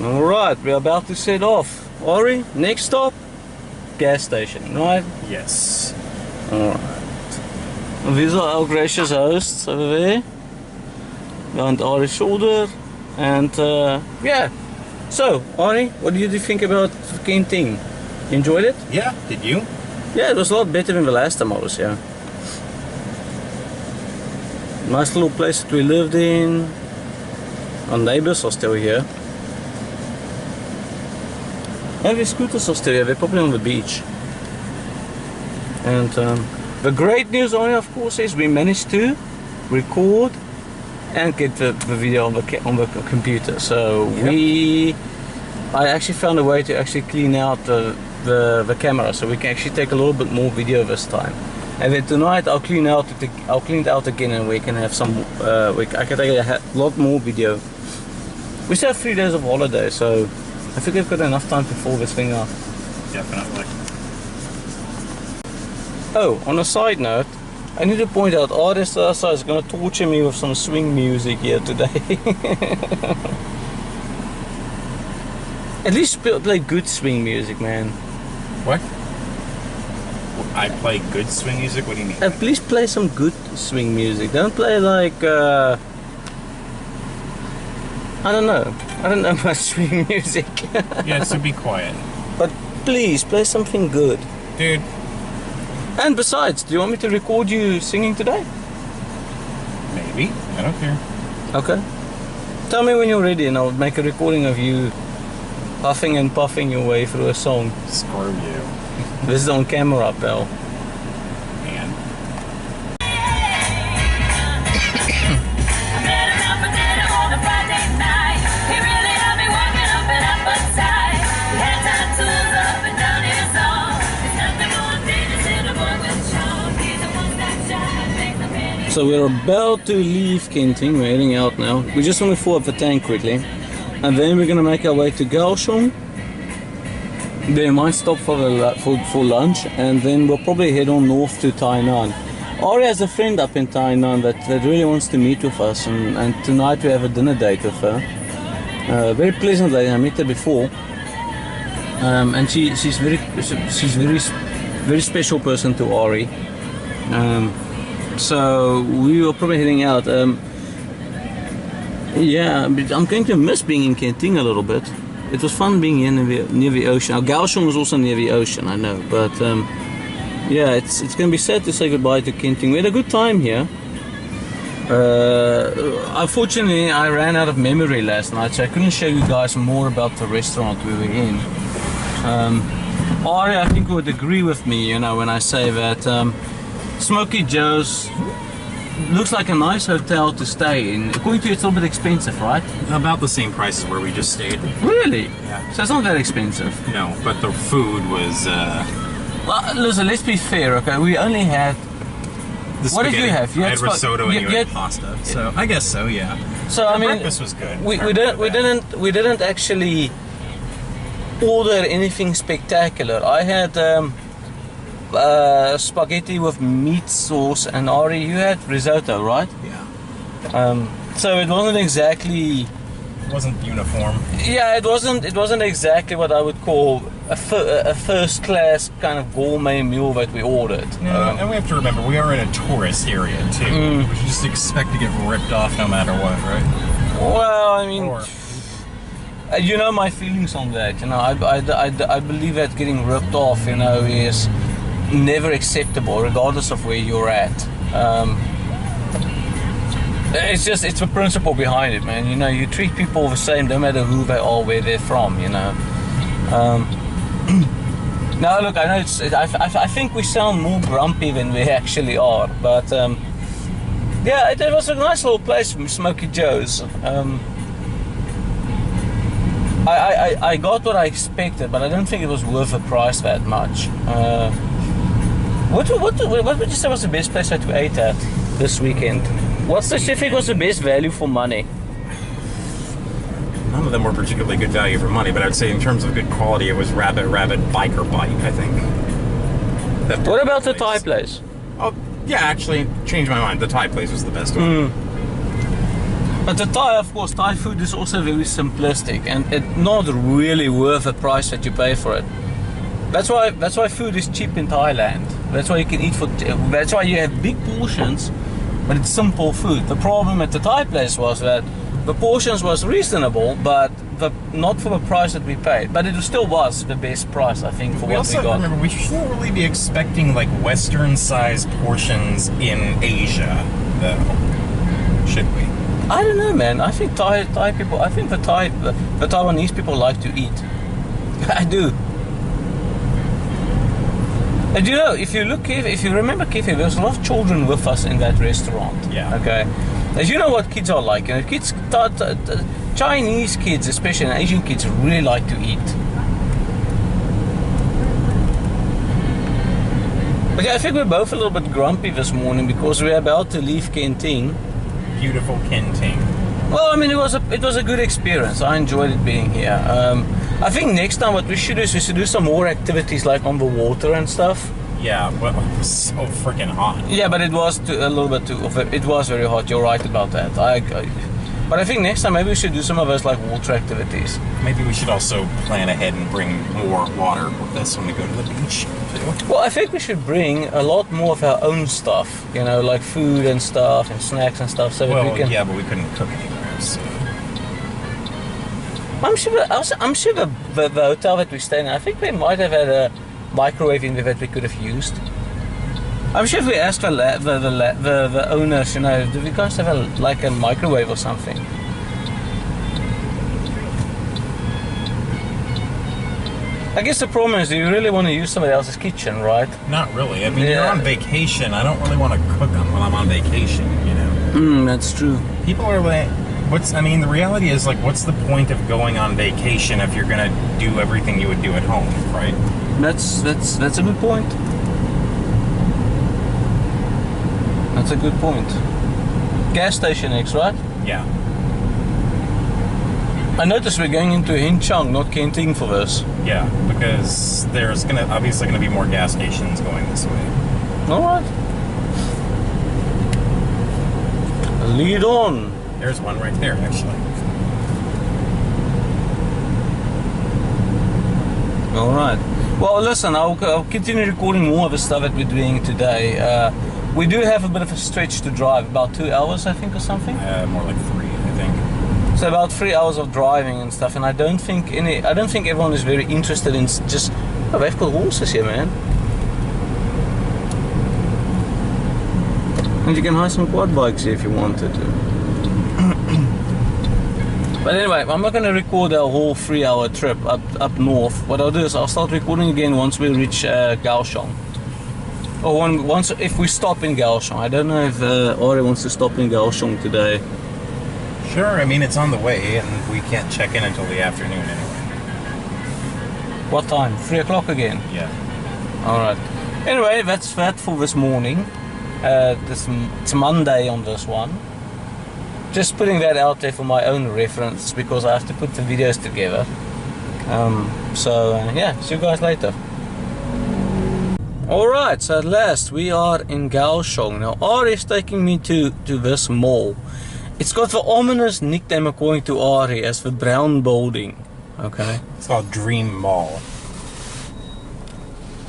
Alright, we're about to set off. Ori, next stop, gas station, right? Yes. Alright. These are our gracious hosts over there. On Ari's shoulder. And yeah. So, Ari, what did you think about Kenting? Enjoyed it? Yeah, did you? Yeah, it was a lot better than the last time I was here. Nice little place that we lived in. Our neighbors are still here. And the scooters are still here, they're probably on the beach. And the great news on it, of course, is we managed to record and get the video on the computer. So yep. I actually found a way to actually clean out the camera, so we can actually take a little bit more video this time. And then tonight I'll clean it out again, and we can have some. I can take a lot more video. We still have 3 days of holiday, so I think we've got enough time to fill this thing up. Definitely. Oh, on a side note, I need to point out, artist Asa is going to torture me with some swing music here today. At least play good swing music, man. What? I play good swing music? What do you mean? At least play some good swing music. Don't play like, I don't know much swing music. Yeah, so be quiet. But please, play something good. Dude. And besides, do you want me to record you singing today? Maybe. I don't care. Okay. Tell me when you're ready and I'll make a recording of you huffing and puffing your way through a song. Screw you. This is on camera, pal. And? So we're about to leave Kenting, we're heading out now. We just want to fill up the tank quickly. And then we're going to make our way to Kaohsiung. They might stop for lunch, and then we'll probably head on north to Tainan. Ari has a friend up in Tainan that really wants to meet with us, and tonight we have a dinner date with her. Very pleasant lady, I met her before. And she's very special person to Ari. So we were probably heading out. Yeah, I'm going to miss being in Kenting a little bit. It was fun being here near the ocean. Kaohsiung is also near the ocean, I know. But yeah, it's going to be sad to say goodbye to Kenting. We had a good time here. Unfortunately, I ran out of memory last night, so I couldn't show you guys more about the restaurant we were in. Ari, I think, would agree with me, you know, when I say that Smoky Joe's looks like a nice hotel to stay in. According to you, it's a little bit expensive, right? About the same price as where we just stayed. Really? Yeah. So it's not that expensive? No, but the food was... Well, listen, let's be fair, okay? We only had... What did you have? I had risotto and you had pasta. So I guess so, yeah. So I mean, breakfast was good. We didn't actually order anything spectacular. I had spaghetti with meat sauce, and Ari, you had risotto, right? Yeah. So it wasn't exactly... It wasn't uniform. Yeah, it wasn't exactly what I would call a first class kind of gourmet meal that we ordered. No, and we have to remember, we are in a tourist area too. We should just expect to get ripped off no matter what, right? Well, I mean... you know my feelings on that, you know, I believe that getting ripped off, you know, is never acceptable, regardless of where you're at. It's the principle behind it, man. You know, you treat people the same, no matter who they are, where they're from, you know. Now, look, I know I think we sound more grumpy than we actually are, but yeah, it was a nice little place, Smoky Joe's. I got what I expected, but I don't think it was worth the price that much. What would you say was the best place that we ate at this weekend? What specific was the best value for money? None of them were particularly good value for money, but I'd say in terms of good quality, it was Rabbit Biker Bite, I think. What about the Thai place? Oh, yeah, actually, changed my mind. The Thai place was the best one. But the Thai, of course, Thai food is also very simplistic and it's not really worth the price that you pay for it. That's why food is cheap in Thailand. That's why you can eat that's why you have big portions, but it's simple food. The problem at the Thai place was that the portions was reasonable, but not for the price that we paid. But it still was the best price, I think, for what we got. Remember, we shouldn't really be expecting like Western-sized portions in Asia, though, should we? I don't know, man. I think Thai people. I think the Taiwanese people like to eat. I do. And you know, if you remember, Keith, there's a lot of children with us in that restaurant. Yeah. Okay. As you know what kids are like. You know, kids, Chinese kids, especially and Asian kids, really like to eat. But yeah, I think we're both a little bit grumpy this morning because we're about to leave Kenting. Beautiful Kenting. Well, I mean, it was a good experience. I enjoyed it being here. I think next time what we should do is we should do some more activities like on the water and stuff. Yeah, well, it was so freaking hot. Yeah, but it was a little bit too. It was very hot. You're right about that. But I think next time maybe we should do some of those like water activities. Maybe we should also plan ahead and bring more water with us when we go to the beach too. Well, I think we should bring a lot more of our own stuff. You know, like food and stuff and snacks and stuff. So that we can. Yeah, but we couldn't cook anywhere. So. I'm sure the hotel that we stayed in, I think they might have had a microwave in there that we could have used. I'm sure if we asked the owners, you know, do we guys have a microwave or something? I guess the problem is, do you really want to use somebody else's kitchen, right? Not really. I mean, you're on vacation. I don't really want to cook while I'm on vacation, you know? That's true. People are like, the reality is, like, what's the point of going on vacation if you're going to do everything you would do at home, right? That's a good point. That's a good point. Gas station next, right? Yeah. I noticed we're going into Hinchang, not Kenting for this. Yeah, because there's obviously gonna be more gas stations going this way. Alright. Lead on. There's one right there, actually. Alright. Well, listen, I'll continue recording more of the stuff that we're doing today. We do have a bit of a stretch to drive, about 2 hours, I think, or something. More like 3, I think. So about 3 hours of driving and stuff, and I don't think everyone is very interested in just. Oh, they've got horses here, man. And you can hire some quad bikes here if you wanted to. But anyway, I'm not going to record our whole 3-hour trip up north. What I'll do is I'll start recording again once we reach Kaohsiung. Or if we stop in Kaohsiung. I don't know if Ari wants to stop in Kaohsiung today. Sure, I mean, it's on the way, and we can't check in until the afternoon anyway. What time? 3 o'clock again? Yeah. Alright. Anyway, that's that for this morning. It's Monday on this one. Just putting that out there for my own reference because I have to put the videos together. Yeah, see you guys later. Alright, so at last we are in Kaohsiung. Now Ari is taking me to this mall. It's got the ominous nickname, according to Ari, as the Brown Building. Okay. It's called Dream Mall.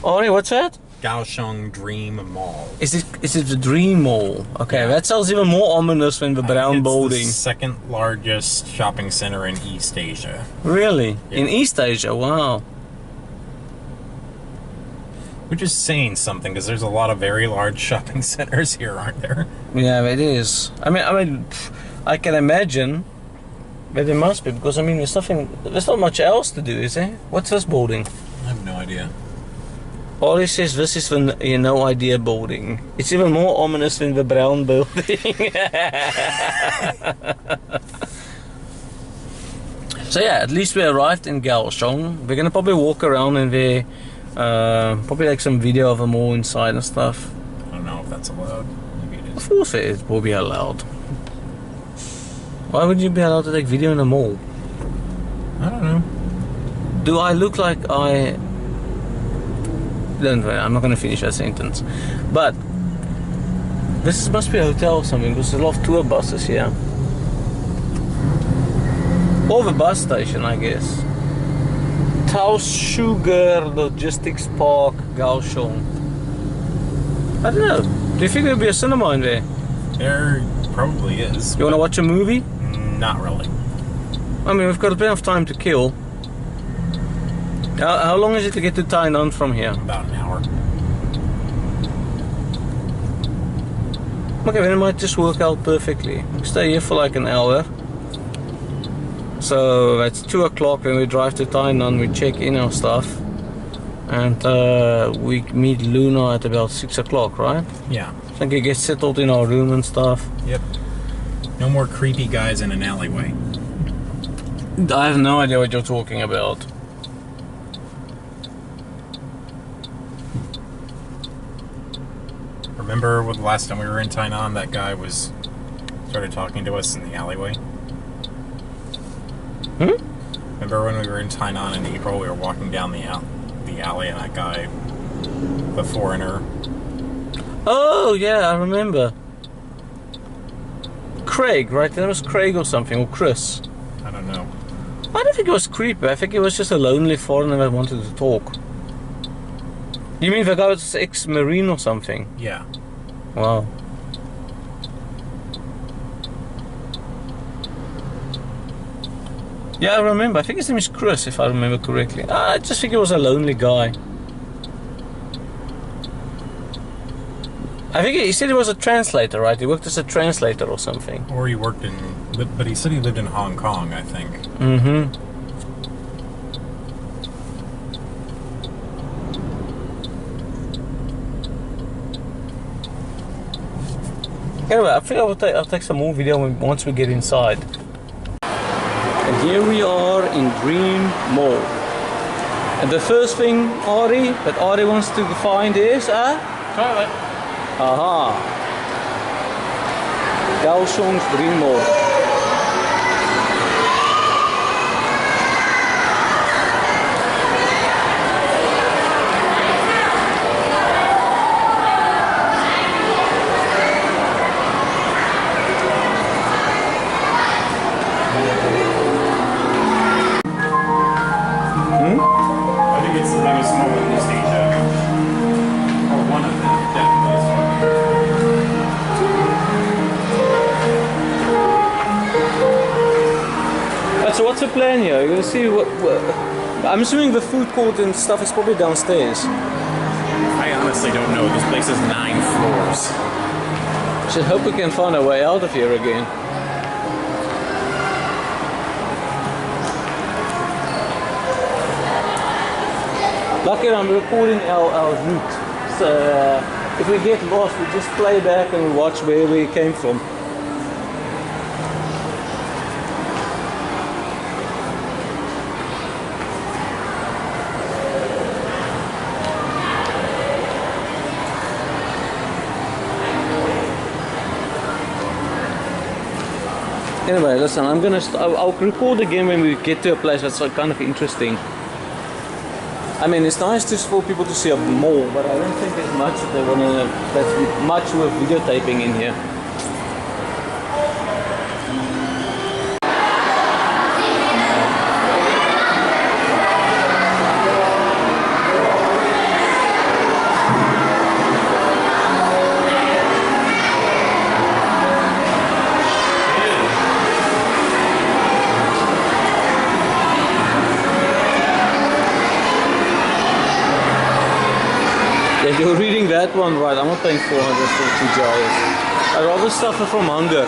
Ari, what's that? Kaohsiung Dream Mall. Is it the Dream Mall? Okay, yeah. That sounds even more ominous than the Brown Building. It's the second largest shopping center in East Asia. Really? Yeah. In East Asia? Wow. Which is saying something, because there's a lot of very large shopping centers here, aren't there? Yeah, it is. I mean, I can imagine that there must be, because I mean, there's not much else to do, is there? What's this building? I have no idea. All he says, this is the no idea building. It's even more ominous than the Brown Building. So yeah, at least we arrived in Kaohsiung. We're gonna probably walk around in there, probably take some video of the mall inside and stuff. I don't know if that's allowed. Maybe it is. Of course it will be allowed. Why would you be allowed to take video in a mall? I don't know. Do I look like I... Don't worry, I'm not going to finish that sentence. But this must be a hotel or something, because there's a lot of tour buses here. Or the bus station, I guess. Sugar Logistics Park, Kaohsiung. I don't know. Do you think there'll be a cinema in there? There probably is. You want to watch a movie? Not really. I mean, we've got a bit of time to kill. How long is it to get to Tainan from here? About an hour. Okay, then it might just work out perfectly. We stay here for like an hour. So that's 2 o'clock and we drive to Tainan, we check in our stuff. And we meet Luna at about 6 o'clock, right? Yeah. I think we get settled in our room and stuff. Yep. No more creepy guys in an alleyway. I have no idea what you're talking about. Remember the last time we were in Tainan, that guy started talking to us in the alleyway? Remember when we were in Tainan in April, we were walking down the alley and that guy, the foreigner. Oh yeah, I remember. Craig, right? That was Craig or something, or Chris. I don't know. I don't think it was creepy. I think it was just a lonely foreigner that wanted to talk. You mean the guy was ex-marine or something? Yeah. Wow. Yeah, I remember. I think his name is Chris, if I remember correctly. I just think he was a lonely guy. I think he said he was a translator, right? He worked as a translator or something. Or he worked but he said he lived in Hong Kong, I think. Mm-hmm. Anyway, I think I'll take some more video once we get inside. And here we are in Dream Mall. And the first thing, that Ari wants to find is a Toilet. aha. Kaohsiung's Dream Mall. I think it's the biggest mall in East Asia. Or one of them, definitely is one. So what's the plan here? You're gonna see what I'm assuming the food court and stuff is probably downstairs. I honestly don't know. This place is 9 floors. Should hope we can find a way out of here again. Lucky I'm recording our route. So if we get lost, we just play back and watch where we came from. Anyway, listen, I'll record again when we get to a place that's kind of interesting. I mean, it's nice just for people to see a mall, but I don't think there's much that's much worth videotaping in here. If you're reading that one right, I'm not paying 400 for 2 jars. I'd rather suffer from hunger.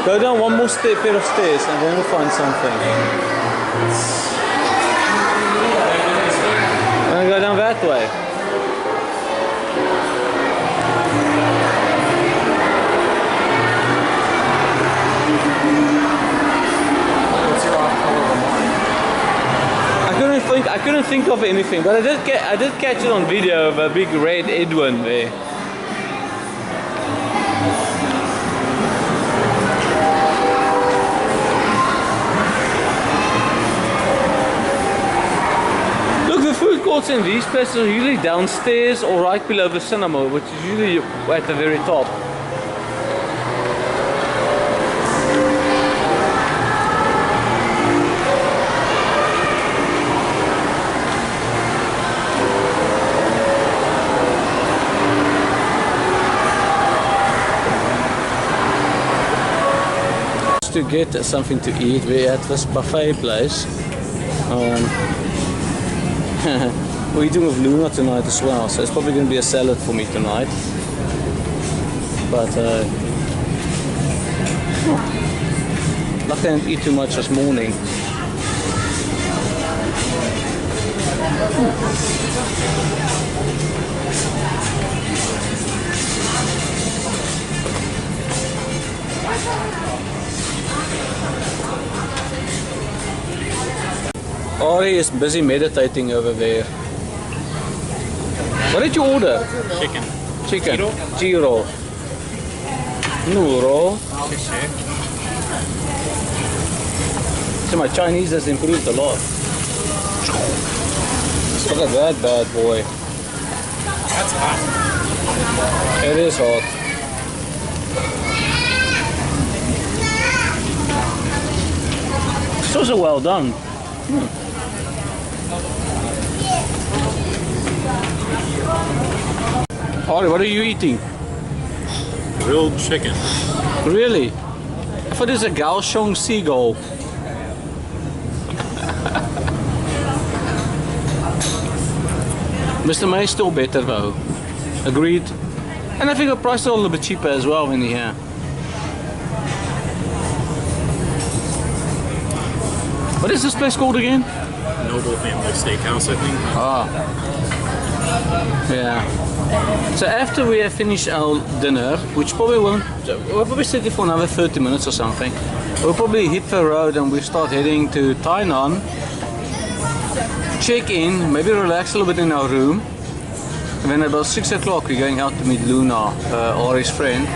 Go down one more pair of stairs and then we'll find something. And go down that way. What's your off-color remark? I couldn't think of anything, but I did catch it on video of a big red Edwin there. Look, the food courts in these places are usually downstairs or right below the cinema, which is usually at the very top. to get something to eat. We're at this buffet place. We're eating with Luna tonight as well, so it's probably going to be a salad for me tonight. But luckily I didn't eat too much this morning. Ari is busy meditating over there. What did you order? Chicken. Chicken. Giro. Noodle. So my Chinese has improved a lot. Look at that bad boy. That's hot. It is hot. It's also well done. Ari, what are you eating? Grilled chicken. Really? I thought it's a Kaohsiung seagull. Mr. May still better though. Agreed. And I think the price is a little bit cheaper as well when you're here. What is this place called again? Noble Family Steakhouse, I think. Ah. Yeah. So after we have finished our dinner, which probably won't, we'll probably sit here for another 30 minutes or something. We'll probably hit the road and we start heading to Tainan. Check in, maybe relax a little bit in our room. And then about 6 o'clock we're going out to meet Luna, Ari's friend.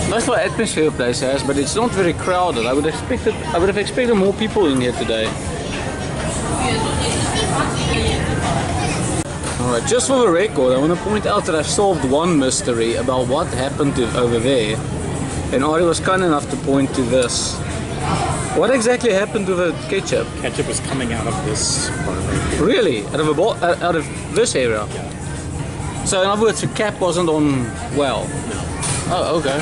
Nice little atmosphere the place has, but it's not very crowded. I would have expected more people in here today. Alright, just for the record, I want to point out that I've solved one mystery about what happened over there. And Ari was kind enough to point to this. What exactly happened to the ketchup? Ketchup was coming out of this part right here. Really? Out of this area? Yeah. So in other words, the cap wasn't on well? No. Oh, okay.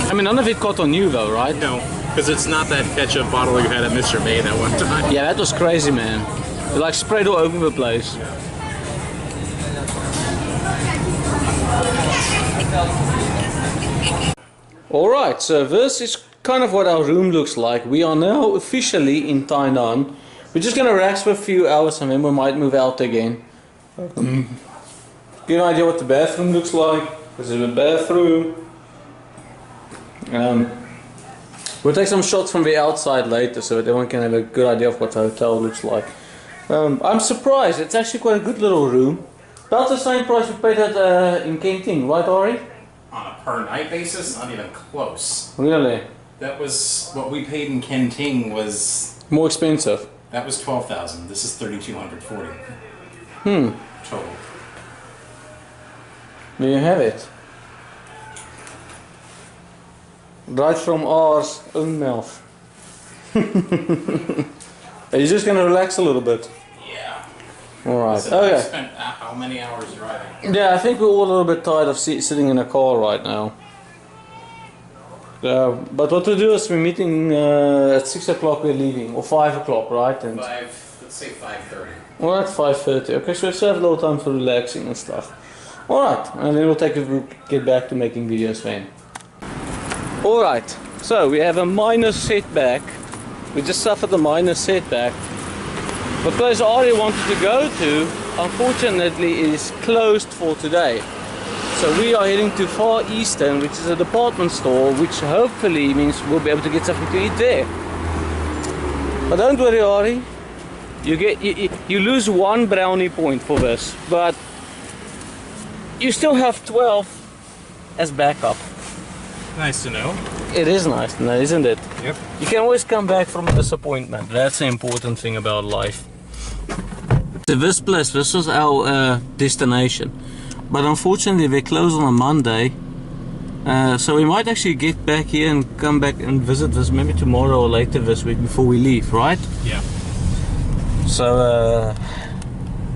I mean, none of it caught on you though, right? No, because it's not that ketchup bottle you had at Mr. May that one time. Yeah, that was crazy, man. It like sprayed all over the place. Alright, so this is kind of what our room looks like. We are now officially in Tainan. We're just going to relax for a few hours and then we might move out again. Give you an idea what the bathroom looks like. This is the bathroom. We'll take some shots from the outside later so that everyone can have a good idea of what the hotel looks like. I'm surprised, it's actually quite a good little room. About the same price we paid at in Kenting, right Ari? On a per night basis, not even close. Really? That was what we paid in Kenting was. More expensive? That was 12,000. This is 3,240. Total. There you have it. Right from ours own mouth. Are you just gonna relax a little bit? Yeah. Alright, So okay. we spent how many hours driving? Yeah, I think we're all a little bit tired of sitting in a car right now. But what we'll do is we're meeting at 6 o'clock we're leaving, or 5 o'clock, right? And Let's say 5:30. well, at 5:30. Okay, so we still have a little time for relaxing and stuff. Alright, and then we'll get back to making videos then. Alright, so we have a minor setback. We just suffered a minor setback. The place Ari wanted to go to, unfortunately, is closed for today. So we are heading to Far Eastern, which is a department store, which hopefully means we'll be able to get something to eat there. But don't worry, Ari. You lose 1 brownie point for this, but you still have 12 as backup. Nice to know. It is nice to know, isn't it? Yep. You can always come back from a disappointment. That's the important thing about life. So this place, this was our destination. But unfortunately they close on a Monday. So we might actually get back here and come back and visit this maybe tomorrow or later this week before we leave, right? Yeah. So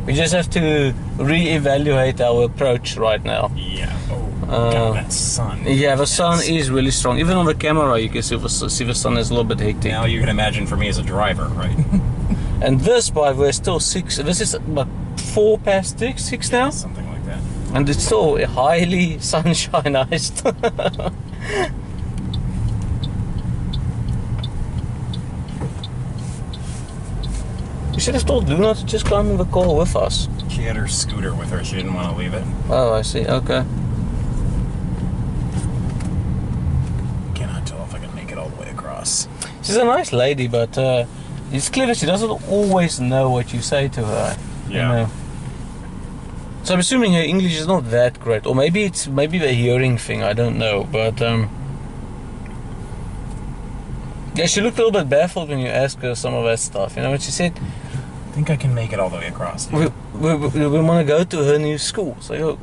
we just have to re-evaluate our approach right now. Yeah. Oh. God, that sun. Yeah, the sun is really strong. Even on the camera, you can see the sun is a little bit hectic. Now you can imagine for me as a driver, right? And this, by the way, is still 6. This is about 4 past 6 now, Something like that. and it's still highly sunshineized. You should have told Luna to just climb in the car with us. She had her scooter with her. She didn't want to leave it. Oh, I see. Okay. Cannot tell if I can make it all the way across. She's a nice lady, but it's clear that she doesn't always know what you say to her. Yeah. You know? So I'm assuming her English is not that great, or maybe it's the hearing thing. I don't know, but yeah, she looked a little bit baffled when you asked her some of that stuff. You know what she said? I think I can make it all the way across. We want to go to her new school. So I go,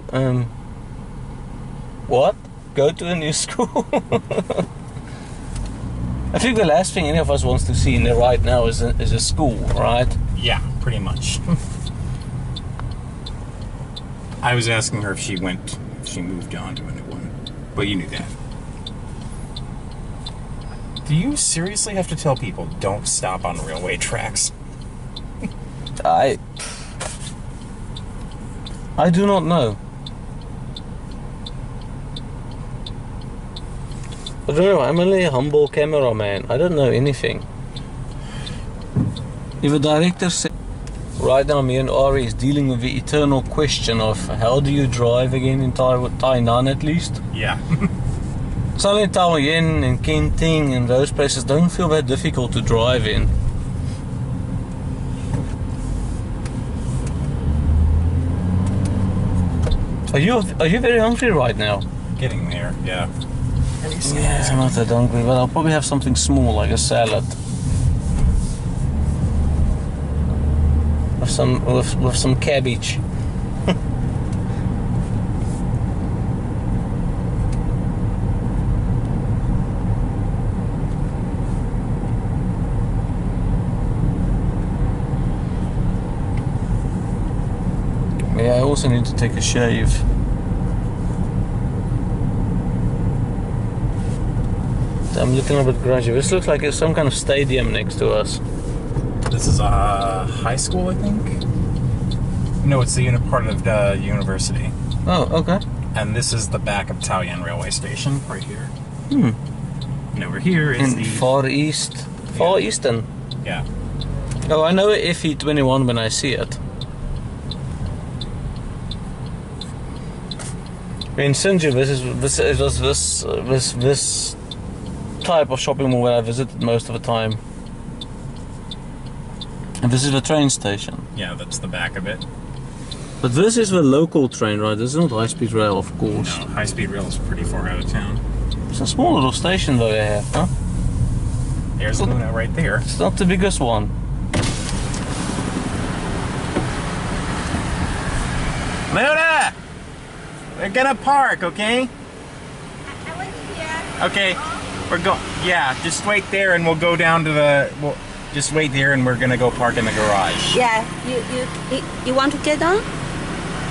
what? Go to a new school? I think the last thing any of us wants to see in there right now is a school, right? Yeah, pretty much. I was asking her if she moved on to a new one, but you knew that. Do you seriously have to tell people don't stop on railway tracks? I do not know. I don't know, I'm only a humble cameraman. I don't know anything. If a director said... Right now, me and Ari is dealing with the eternal question of how do you drive again in Tainan at least? Yeah. Southern Tainan and Kenting and those places don't feel that difficult to drive in. Are you very hungry right now? Getting there, yeah. Yes, I'm not that hungry, but I'll probably have something small like a salad. With some cabbage. Yeah, I also need to take a shave. I'm looking a bit grungy. This looks like it's some kind of stadium next to us. This is a high school, I think? No, it's the part of the university. Oh, okay. And this is the back of Tainan railway station, right here. Hmm. And over here is the... Far East. Far Eastern. Yeah. Oh, I know FE21 when I see it. In Sinju, this type of shopping mall where I visited most of the time. And this is the train station. Yeah, that's the back of it. But this is the local train, right? This is not high-speed rail, of course. No, high-speed rail is pretty far out of town. It's a small little station though they have, huh? There's Luna right there. It's not the biggest one. Luna! We're gonna park, okay? I went here. Okay. We're go. Yeah, just wait there and we'll go down to the... Well, just wait there and we're gonna go park in the garage. Yeah, you want to get on?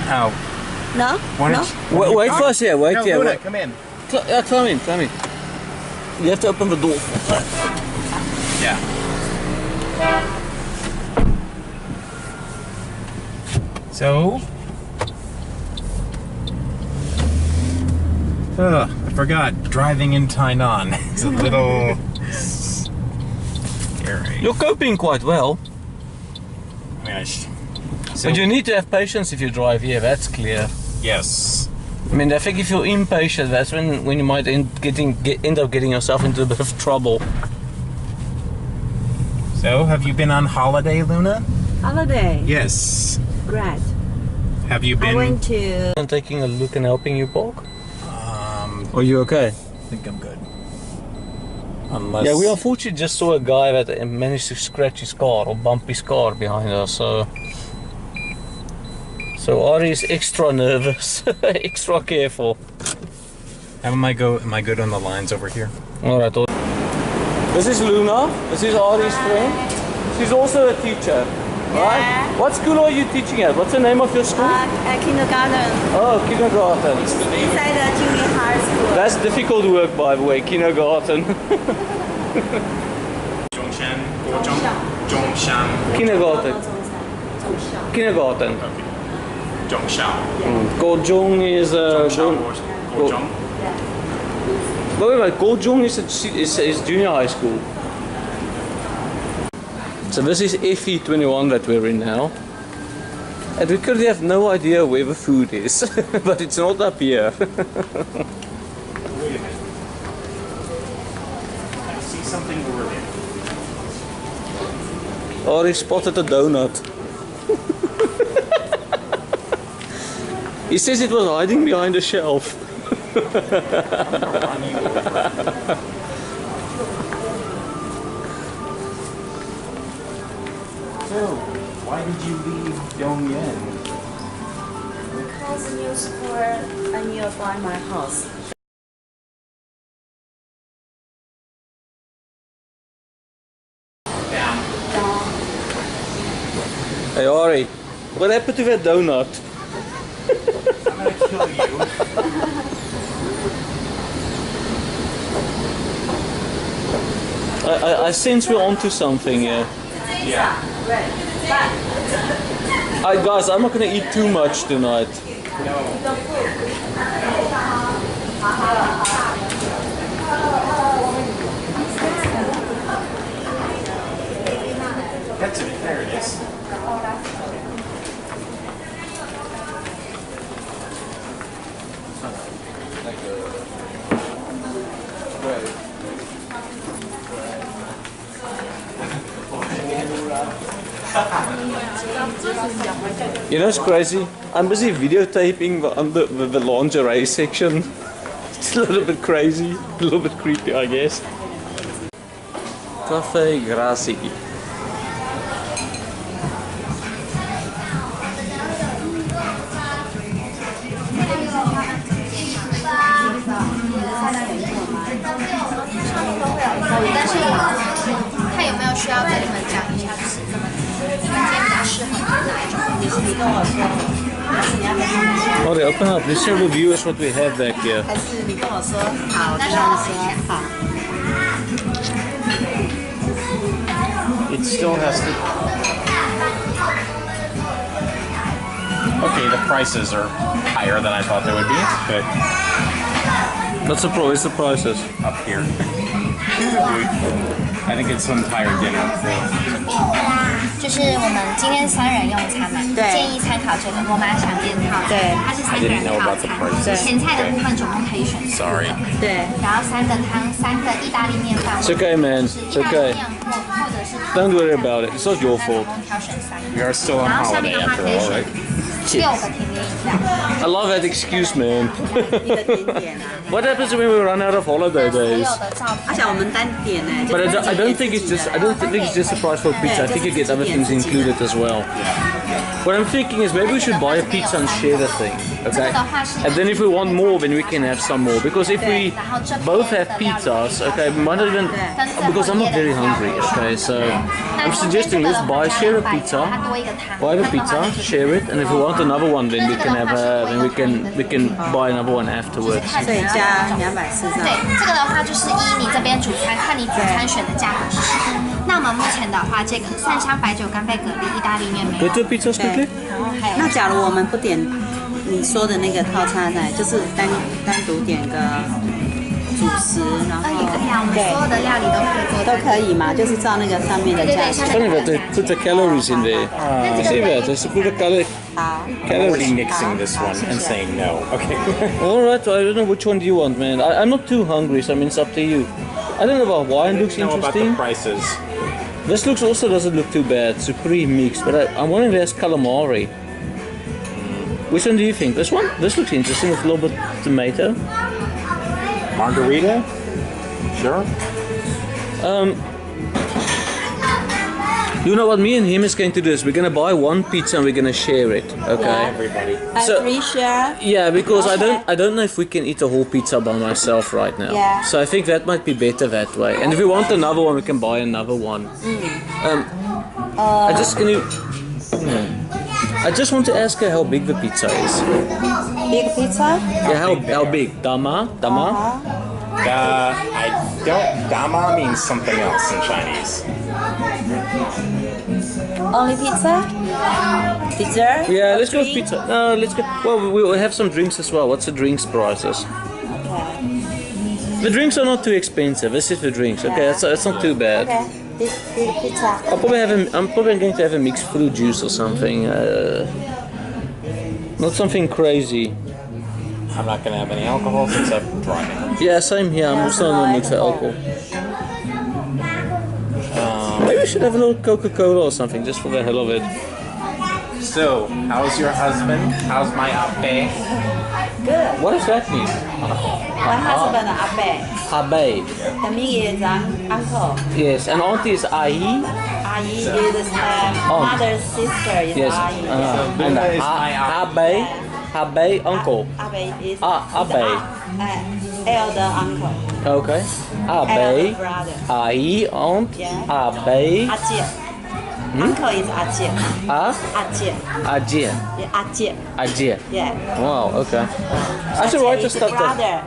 Oh. No? Why No? don't you- Wait for us here, wait No, here. Luna, come in. Climb in. You have to open the door. Yeah. So... I forgot. Driving in Tainan. It's a little... scary. You're coping quite well. I mean, so, But you need to have patience if you drive here, that's clear. yes. I mean, I think if you're impatient, that's when you might end up getting yourself into a bit of trouble. So, have you been on holiday, Luna? Holiday. Yes. Great. Have you I been... went to... I'm taking a look and helping you park. Are you okay? I think I'm good. Unless... Yeah, we unfortunately just saw a guy that managed to scratch his car or bump his car behind us, so Ari is extra nervous, extra careful. Am I good on the lines over here? Alright. This is Luna, this is Ari's friend. She's also a teacher. Right? What school are you teaching at? What's the name of your school? Kindergarten. Oh, kindergarten. Inside the junior high school. That's difficult work, by the way, kindergarten. Kindergarten. Kindergarten. Gojong is wait, Gojong is junior high school. So this is FE21 that we're in now. And we currently have no idea where the food is, but it's not up here. Wait a minute. I see something over there. Oh, he spotted a donut. He says it was hiding behind a shelf. So, why did you leave Dongyan? Because new school nearby my house. Down. Hey Ari, what happened to that donut? I'm gonna kill you. I sense we're onto something here. Yeah. Guys, I'm not gonna eat too much tonight. That's it. There it is. You know, it's crazy. I'm busy videotaping the lingerie section. It's a little bit crazy, a little bit creepy, I guess. Cafe Gracie. Oh, they open up. Let's share with viewers what we have back here. It still has to. Okay, the prices are higher than I thought they would be, but What's the price? What's the prices? up here. I think it's some entire dinner. 就是我们今天3人用餐嘛，建议参考这个罗马想店套餐，它是3个人套餐，前菜的部分总共可以选4个， Sorry. 对，然后3个汤、3个意大利面饭， It's okay, man. 是 It's 意大利 okay. 面或者是 Don't worry about it. It's not your 总 fault. 共挑选3 We 个， are still on 然后下 holiday 面的话 after 可以 all, 选 right? 6个甜点以上。 I love that excuse, man. 一个甜点啊， What happens when we run out of holiday 所 days? 有的照片，而且我们单点呢。 But I don't think it's just the price for pizza. I think you get other things included as well. What I'm thinking is maybe we should buy a pizza and share the thing, okay? And then if we want more, then we can have some more. Because if we both have pizzas, okay, we might not even, because I'm not very hungry, okay? So I'm suggesting let's share a pizza, buy the pizza, share it, and if we want another one, then we can have we can buy another one afterwards. 所以加240对，这个的话就是依你这边主餐，看你主餐选的价格是什么。那我们目前的话，这个3香白酒干贝蛤蜊意大利面没 Go 有， to pizzas quickly. 然后还有那假如我们不点你说的那个套餐呢，就是单独点个主食，然后也可以啊，我们所有的料理都可以做都可以嘛，就是照那个上面的价 It's 钱。 funny that they put the calories in there. You see that? They put the好， I'm already nixing this one and saying no. Okay. Alright, I don't know which one do you want, man. I'm not too hungry, so I mean it's up to you. I don't know about wine looks know about the interesting. prices. This also doesn't look too bad. It's pretty mixed, but I'm wondering if there's calamari. Which one do you think? This one? This looks interesting with a little bit of tomato. Margarita? Sure. You know what me and him is going to do is we're going to buy one pizza and we're going to share it, okay? Everybody. So- 3 share。 Yeah, because Okay. I don't know if we can eat a whole pizza by myself right now. Yeah. So I think that might be better that way. And if we want another one, we can buy another one. I just gonna I just want to ask her how big the pizza is. Big pizza? Yeah, how big? Dama? Dama means something else in Chinese. Only pizza? Dessert? Yeah, let's go with pizza. No, let's go. Well, we will have some drinks as well. What's the drinks prices? Okay. The drinks are not too expensive. This is the drinks. Okay, that's not too bad. Okay. Big pizza. I'm probably going to have a mixed fruit juice or something. Not something crazy. I'm not going to have any alcohol since I'm driving. Yeah, same here. I'm also on the mood for alcohol. Maybe we should have a little Coca-Cola or something, just for the hell of it. So, how's your husband? How's my ape? Good. What does that mean? My husband, Abe. Abe. The mean is uncle. Yes, and auntie is Ai. Ai is mother's sister is Yes. Ai. And Abe, uncle. Abe is Abe. elder uncle. Okay. Abe, Elder brother. Ai, aunt, Yeah. Abe, Ajie. Uncle is Ajie. Ajie. Ajie. Yeah, Ajie. Ajie. Yeah. Wow, okay. I should write the His stuff down. brother.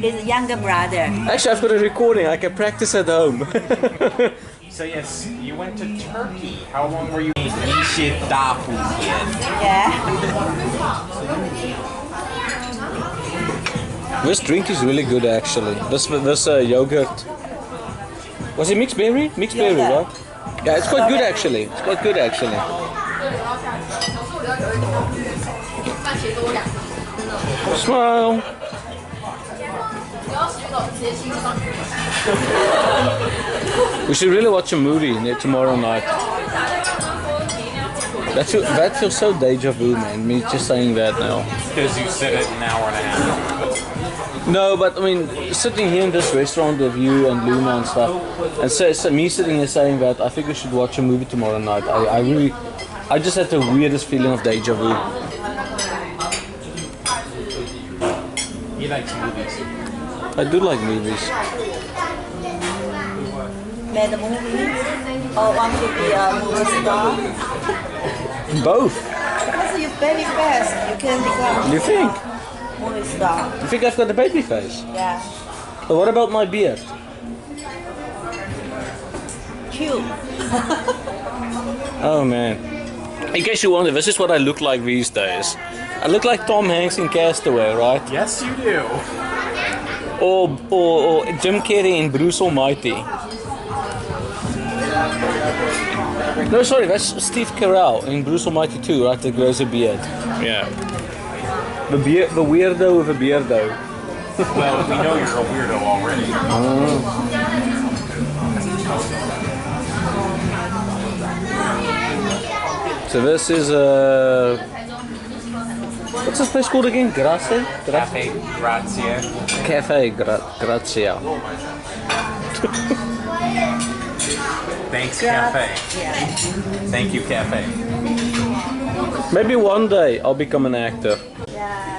His younger brother. Actually, I've got a recording. I can practice at home. So yes, you went to Turkey. How long were you? Yeah. This drink is really good, actually. This yogurt. Was it mixed berry? Mixed berry, right? Yeah, it's quite good actually. It's quite good actually. Smile. We should really watch a movie tomorrow night. That feels so deja vu, man. Me just saying that now. Because you said it an hour and a half ago. No, but I mean, sitting here in this restaurant with you and Luna and stuff, and so me sitting here saying that, I think we should watch a movie tomorrow night. I just had the weirdest feeling of deja vu. He likes movies. I do like movies. Made a movie or want to be a movie star? Both. Because you're very fast, you can become You think? movie star. You think I've got a baby face? Yeah. But what about my beard? Cute. Oh man. In case you wonder, this is what I look like these days. I look like Tom Hanks in Castaway, right? Yes, you do. Or Jim Carrey in Bruce Almighty. No, sorry, that's Steve Carell in Bruce Almighty 2, right? That grows a beard. Yeah. The weirdo with a beardo. Well, we know you're a weirdo already. So this is what's this place called again? Grazie? Cafe Grazia. Cafe Grazia. Thanks, Cafe. Thank you, Cafe. Maybe one day I'll become an actor. Yeah.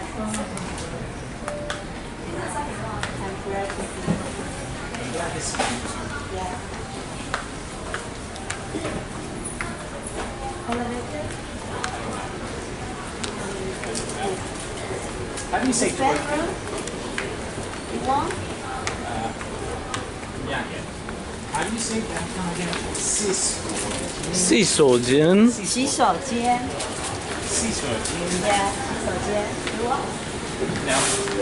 How do you say Bedroom? You want? Yeah. How do you say that again? Sisojin. 洗手间。洗手间。 Yeah, 洗手间。You want? No.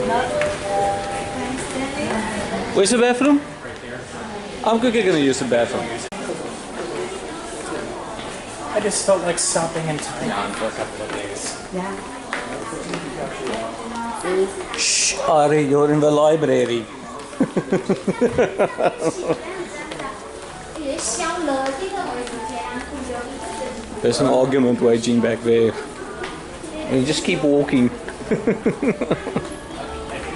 No. Thanks, Where's the bathroom? Right there. I'm quickly gonna use the bathroom. I just felt like stopping in Tainan for a couple of days. Yeah. Shh, Ari, you're in the library. There's an argument waging back there. And you just keep walking. I think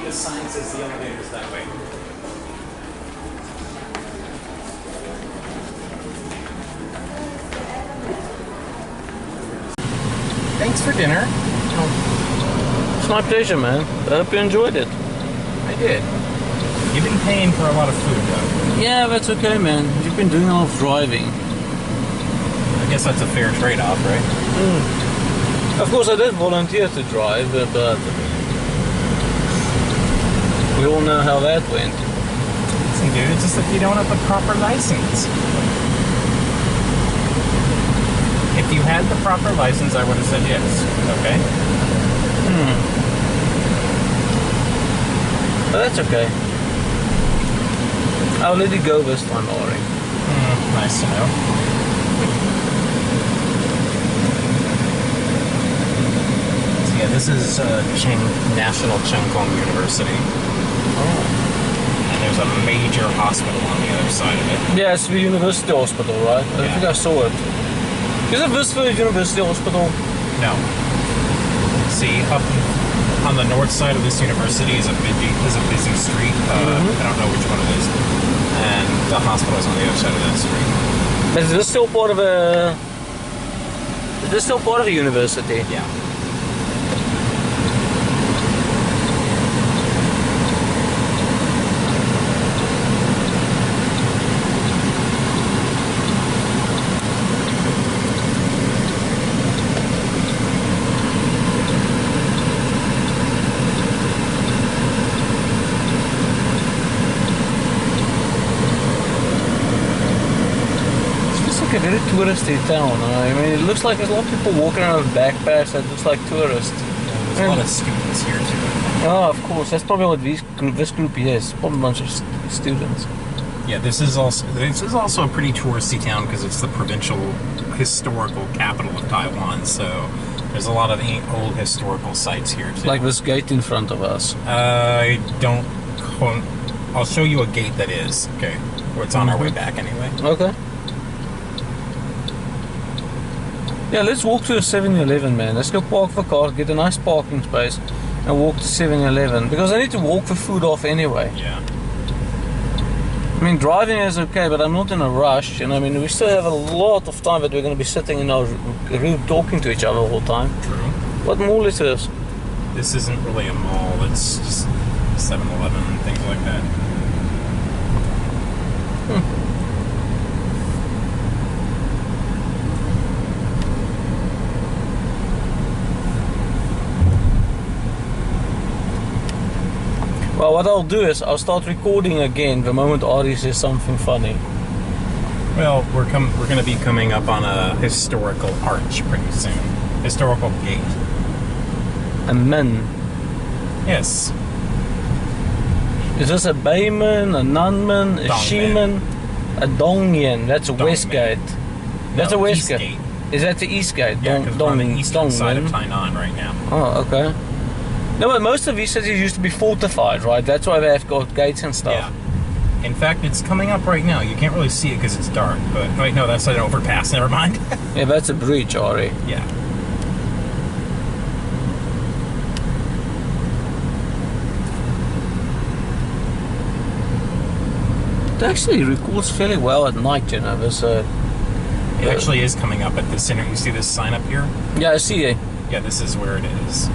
the sign says the elevator's that way. Thanks for dinner. It's my pleasure, man. I hope you enjoyed it. I did. You've been paying for a lot of food, though. Yeah, that's okay, man. You've been doing a lot of driving. I guess guess that's a fair trade-off, right? Of course, I did volunteer to drive, but we all know how that went. Listen, dude, it's just that you don't have the proper license. If you had the proper license, I would have said yes. Okay? But that's okay. I'll let it go this time, Ari. Nice to know. So yeah, this is National Cheng Kung University. And there's a major hospital on the other side of it. Yeah, it's the University Hospital, right? I think I saw it. Is it this the University Hospital? No. See, up on the north side of this university is a busy street. I don't know which one it is. And the hospital is on the other side of that street. Is this still part of a... Is this still part of a university? Yeah. A very touristy town. I mean, it looks like there's a lot of people walking around with backpacks that looks like tourists. There's a lot of students here too. Oh, of course. That's probably what this group is. Probably a bunch of students. Yeah, this is also a pretty touristy town because it's the provincial historical capital of Taiwan. So there's a lot of old historical sites here too. Like this gate in front of us. I don't. I'll show you a gate that is. Okay, or it's on our way back anyway. Okay. Yeah, let's walk to a 7-Eleven, man. Let's go park the car, get a nice parking space, and walk to 7-Eleven. Because I need to walk the food off anyway. Yeah. I mean, driving is okay, but I'm not in a rush. And I mean, we still have a lot of time that we're going to be sitting in our room talking to each other the whole time. True. What mall is this? This isn't really a mall. It's just 7-Eleven and things like that. Well, what I'll do is I'll start recording again the moment Ari says something funny. Well, we're going to be coming up on a historical arch pretty soon. Historical gate. A min. Yes. Is this a Bayman, a Nanman, a Shiman, a Dongyan? That's a West Gate. That's a West Gate. Is that the East Gate? Yeah, because we're on the eastern side of Tainan right now. Oh, okay. No, but most of these cities used to be fortified, right? That's why they have got gates and stuff. Yeah. In fact, it's coming up right now. You can't really see it because it's dark. But wait, no, that's an overpass. Never mind. Yeah, that's a bridge, Ari. Yeah. It actually records fairly well at night, you know. There's it actually is coming up at the center. You see this sign up here? Yeah, I see it. Yeah, this is where it is.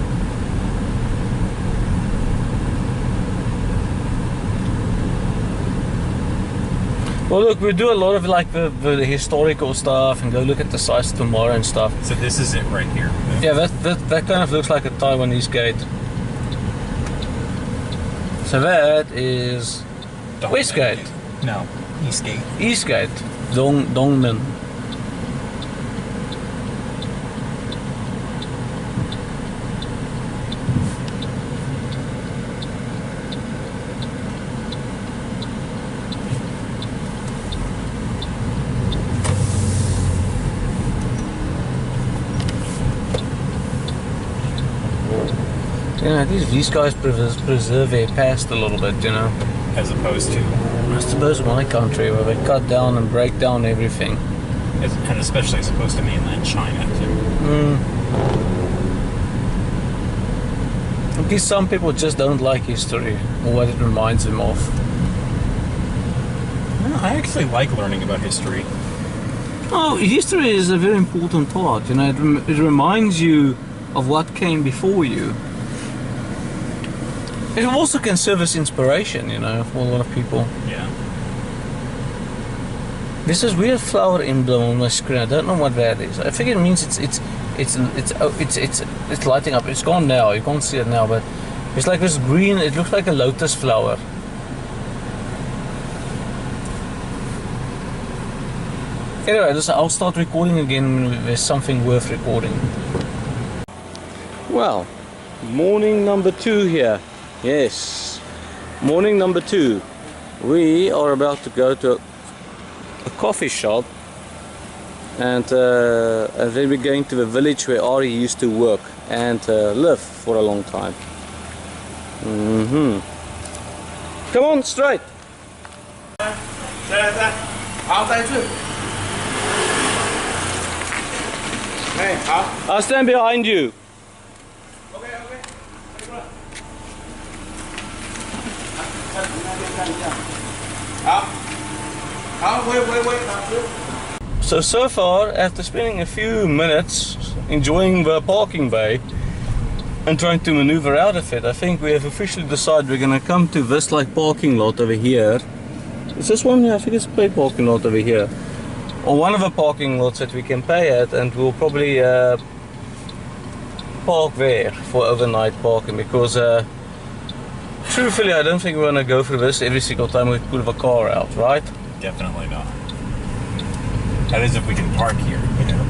Well, look, we do a lot of like the historical stuff and go look at the sites tomorrow and stuff. So this is it right here. Yeah, that kind of looks like a Taiwanese gate. So that is West Gate. No, East Gate. East Gate. Dongmen. You know, these guys preserve their past a little bit, you know. As opposed to? I suppose my country, where they cut down and break down everything. And especially as opposed to mainland China, too. I guess some people just don't like history, or what it reminds them of. Well, I actually like learning about history. Oh, history is a very important part, you know. It reminds you of what came before you. It also can serve as inspiration, you know, for a lot of people. Yeah. There's this weird flower emblem on my screen. I don't know what that is. I think it means it's lighting up. It's gone now. You can't see it now, but it's like this green. It looks like a lotus flower. Anyway, listen, I'll start recording again when there's something worth recording. Well, morning number 2 here. Yes, morning number 2. We are about to go to a coffee shop, and then we're going to the village where Ari used to work and live for a long time. Come on, straight. I'll stand behind you. So far, after spending a few minutes enjoying the parking bay and trying to maneuver out of it, I think we have officially decided we're going to come to this like parking lot over here. Is this one? Yeah, I think it's a paid parking lot over here, or one of the parking lots that we can pay at, and we'll probably park there for overnight parking, because truthfully I don't think we're going to go through this every single time we pull the car out, right? Definitely not. That is if we can park here, you know.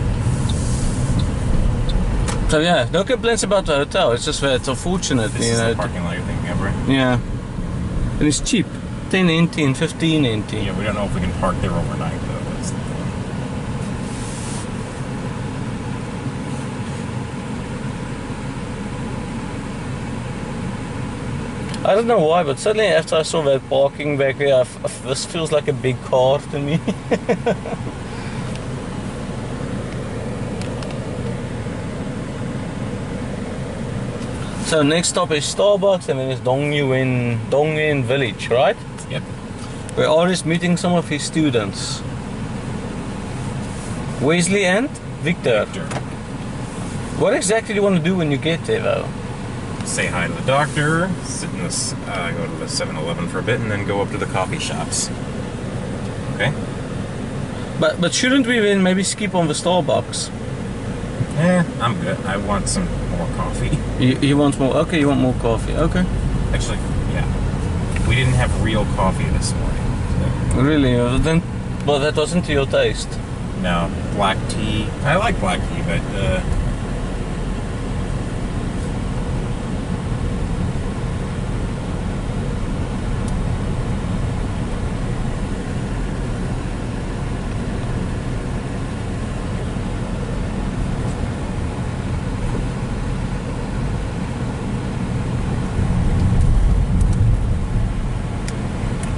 So yeah, no complaints about the hotel. It's just that it's unfortunate, this is the parking lot you're thinking of, right? Yeah, and it's cheap, 10 NT and 15 NT. Yeah, we don't know if we can park there overnight though. That's the thing. I don't know why, but suddenly after I saw that parking back there, this feels like a big car to me. So next stop is Starbucks, and then it's Dongyen Village, right? Yep. We're always meeting some of his students. Wesley and Victor. What exactly do you want to do when you get there, though? Say hi to the doctor, sit in this, go to the 7-Eleven for a bit, and then go up to the coffee shops. Okay? But shouldn't we then maybe skip on the Starbucks? I'm good. I want some more coffee. You want more? Okay, you want more coffee. Okay. Actually, yeah. We didn't have real coffee this morning. So. Really? Then, well, that wasn't to your taste. No, black tea. I like black tea, but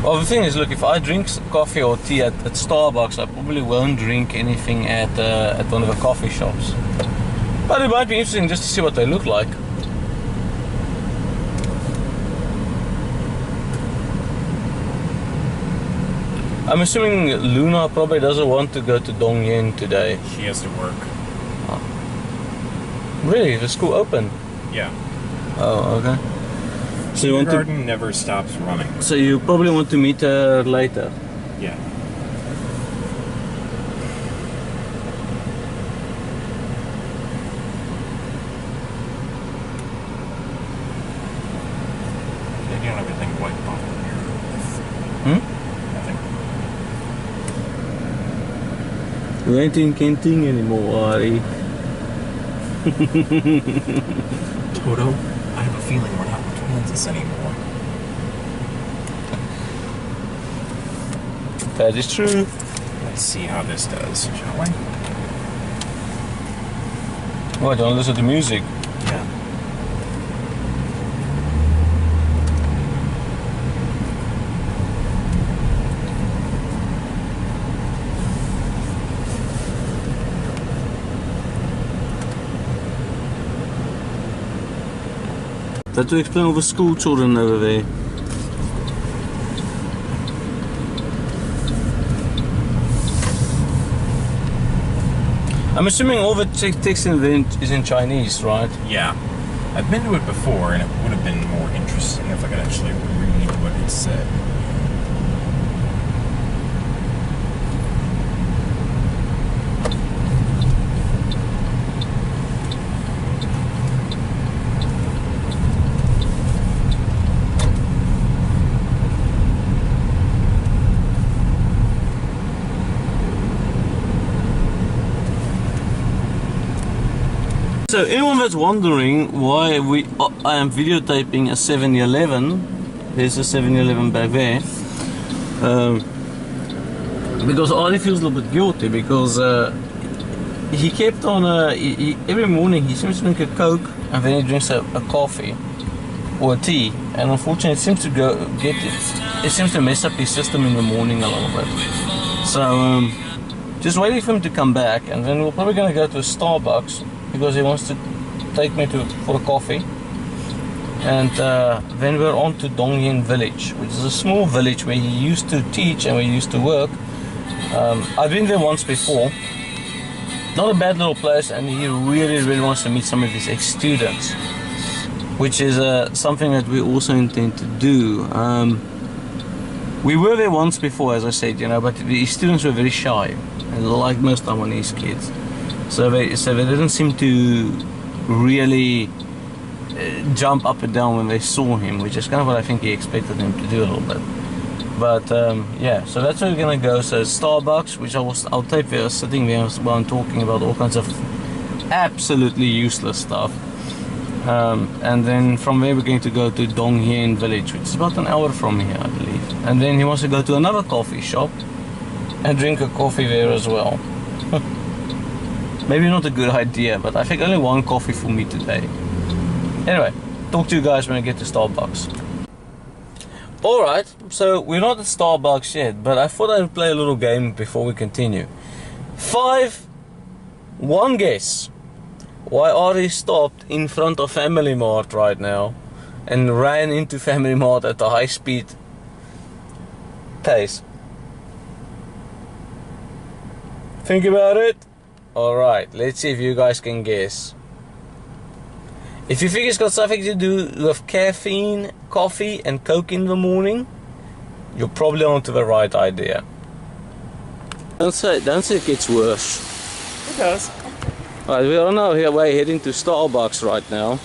well, the thing is, look, if I drink coffee or tea at Starbucks, I probably won't drink anything at one of the coffee shops. But it might be interesting just to see what they look like. I'm assuming Luna probably doesn't want to go to Dongyen today. she has to work. Really? The school open? Yeah. Oh, okay. So you want to? Kindergarten never stops running. So you probably want to meet her later. Yeah. They don't have everything white on here. Nothing. We ain't in Kenting anymore, Ari. Toto, I have a feeling we're not in Kansas anymore. That is true. Let's see how this does, shall we? Oh, don't listen to music. Yeah. That to explain all the school children over there. I'm assuming all the text in there is in Chinese, right? Yeah. I've been to it before, and it would have been more interesting if I could actually read what it said. So anyone that's wondering why I am videotaping a 7-Eleven, there's a 7-Eleven back there, because Ari feels a little bit guilty because he kept on, every morning he seems to drink a Coke and then he drinks a coffee or a tea, and unfortunately it seems to it seems to mess up his system in the morning a little bit. So just waiting for him to come back, and then we're probably going to go to a Starbucks because he wants to take me for a coffee. And then we're on to Dongyin Village, which is a small village where he used to teach and where he used to work. I've been there once before. Not a bad little place, and he really wants to meet some of his ex-students, which is something that we also intend to do. We were there once before, as I said, you know, but the students were very shy, and like most Taiwanese kids, so they didn't seem to really jump up and down when they saw him, which is kind of what I think he expected him to do a little bit. But yeah, so that's where we're gonna go. So Starbucks, which I'll tape there, sitting there while I'm talking about all kinds of absolutely useless stuff. And then from there we're going to go to Dongyin Village, which is about an hour from here, I believe. And then he wants to go to another coffee shop and drink a coffee there as well. Maybe not a good idea, but I think only one coffee for me today. Anyway, talk to you guys when I get to Starbucks. Alright, so we're not at Starbucks yet, but I thought I would play a little game before we continue. One guess why Ari stopped in front of Family Mart right now and ran into Family Mart at a high speed pace. Think about it? Alright, let's see if you guys can guess. If you think it's got something to do with caffeine, coffee and Coke in the morning, you're probably onto the right idea. Don't say it gets worse. It does. Right, we are on our way heading to Starbucks right now.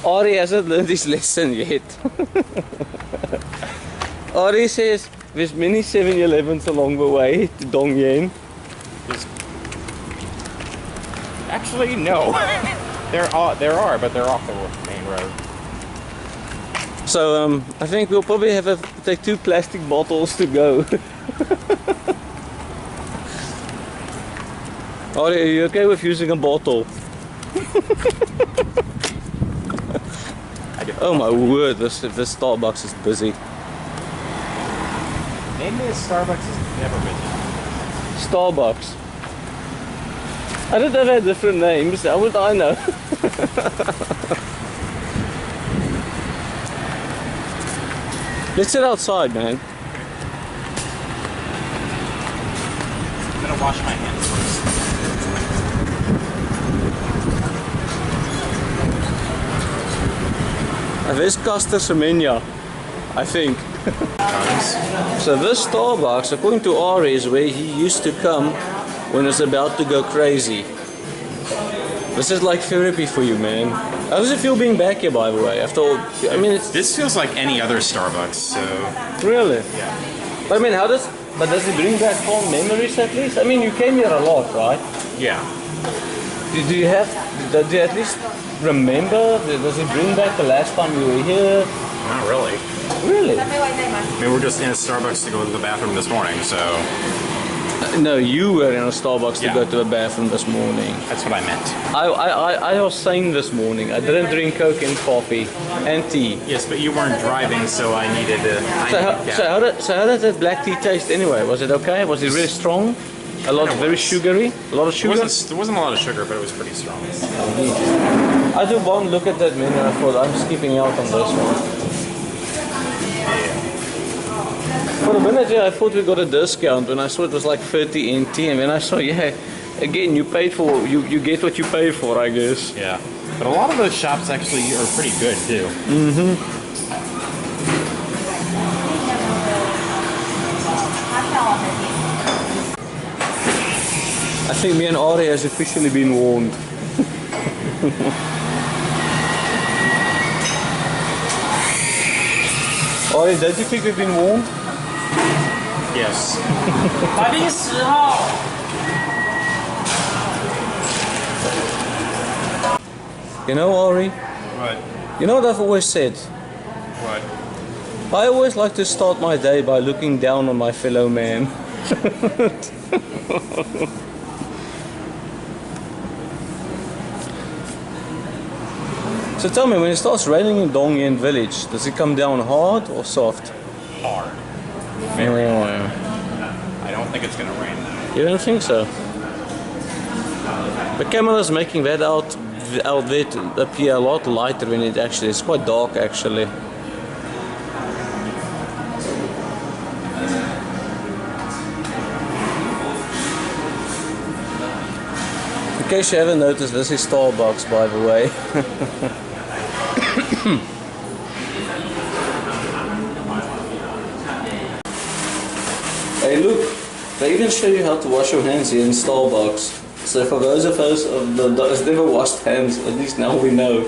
Ari hasn't learned his lesson yet. Ari says there's many 7-Elevens along the way to Dongyin. Actually, no. There are, but they're off the main road. So I think we'll probably have to take 2 plastic bottles to go. Are you okay with using a bottle? Oh my word, this Starbucks is busy. Maybe this Starbucks is never busy. Starbucks. I don't know if they have different names, how would I know? Let's sit outside, man. I'm gonna wash my hands first. There's Caster Semenya, I think. So this Starbucks, according to Ari, is where he used to come when it's about to go crazy. This is like therapy for you, man. How does it feel being back here, by the way? After all, I mean, This feels like any other Starbucks, so... Really? Yeah. But I mean, does it bring back fond memories at least? I mean, you came here a lot, right? Yeah. Do you at least remember? Does it bring back the last time you were here? Not really. Really? I mean, we're just in a Starbucks to go to the bathroom this morning, so... No, you were in a Starbucks to Yeah. go to the bathroom this morning. That's what I meant. I was sane this morning. I didn't drink Coke and coffee and tea. Yes, but you weren't driving, so I needed to... So how did that black tea taste anyway? Was it okay? Was it really strong? Very sugary? A lot of sugar? There wasn't a lot of sugar, but it was pretty strong. I did one look at that menu and I thought I'm skipping out on this one. For a minute, yeah, I thought we got a discount when I saw it was like 30 NT, and then I saw, yeah, again, you get what you pay for, I guess. Yeah. But a lot of those shops actually are pretty good, too. Mm-hmm. I think me and Ari has officially been warned. Ari, don't you think we've been warned? Yes. You know, Ari? What? You know what I've always said? What? I always like to start my day by looking down on my fellow man. So tell me, when it starts raining in Dong Yen village, does it come down hard or soft? Hard. Very hard. I don't think it's gonna rain though. You don't think so? The camera's making that out there to appear a lot lighter when it actually is. Quite dark actually. In case you haven't noticed, this is Starbucks, by the way. Hey look, they even show you how to wash your hands here in Starbucks. So for those of us that has never washed hands, at least now we know.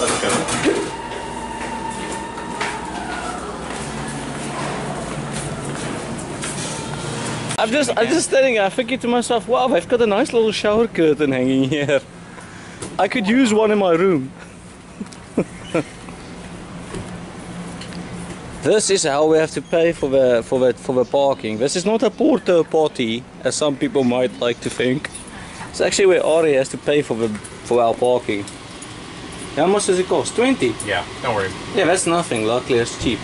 Let's go. I'm just standing there thinking to myself, wow, they've got a nice little shower curtain hanging here. I could use one in my room. This is how we have to pay for the parking. This is not a porta potty, as some people might like to think. It's actually where Ari has to pay for our parking. How much does it cost? 20? Yeah, don't worry. Yeah, that's nothing. Luckily, it's cheap.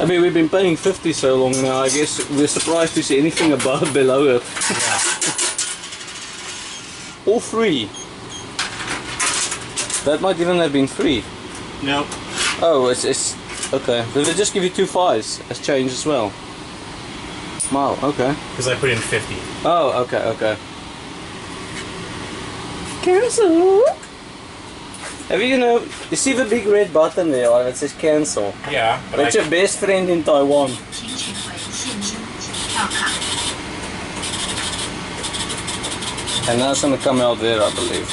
I mean, we've been paying 50 so long now. I guess we're surprised to see anything above below it. Yeah. All free. That might even have been free. Nope. Oh, it's okay. Did they just give you 2 5s as change as well? Wow, okay. Because I put in 50. Oh, okay. Cancel. Have you see the big red button there that says cancel? Yeah, but that's your best friend in Taiwan. And now it's gonna come out there, I believe.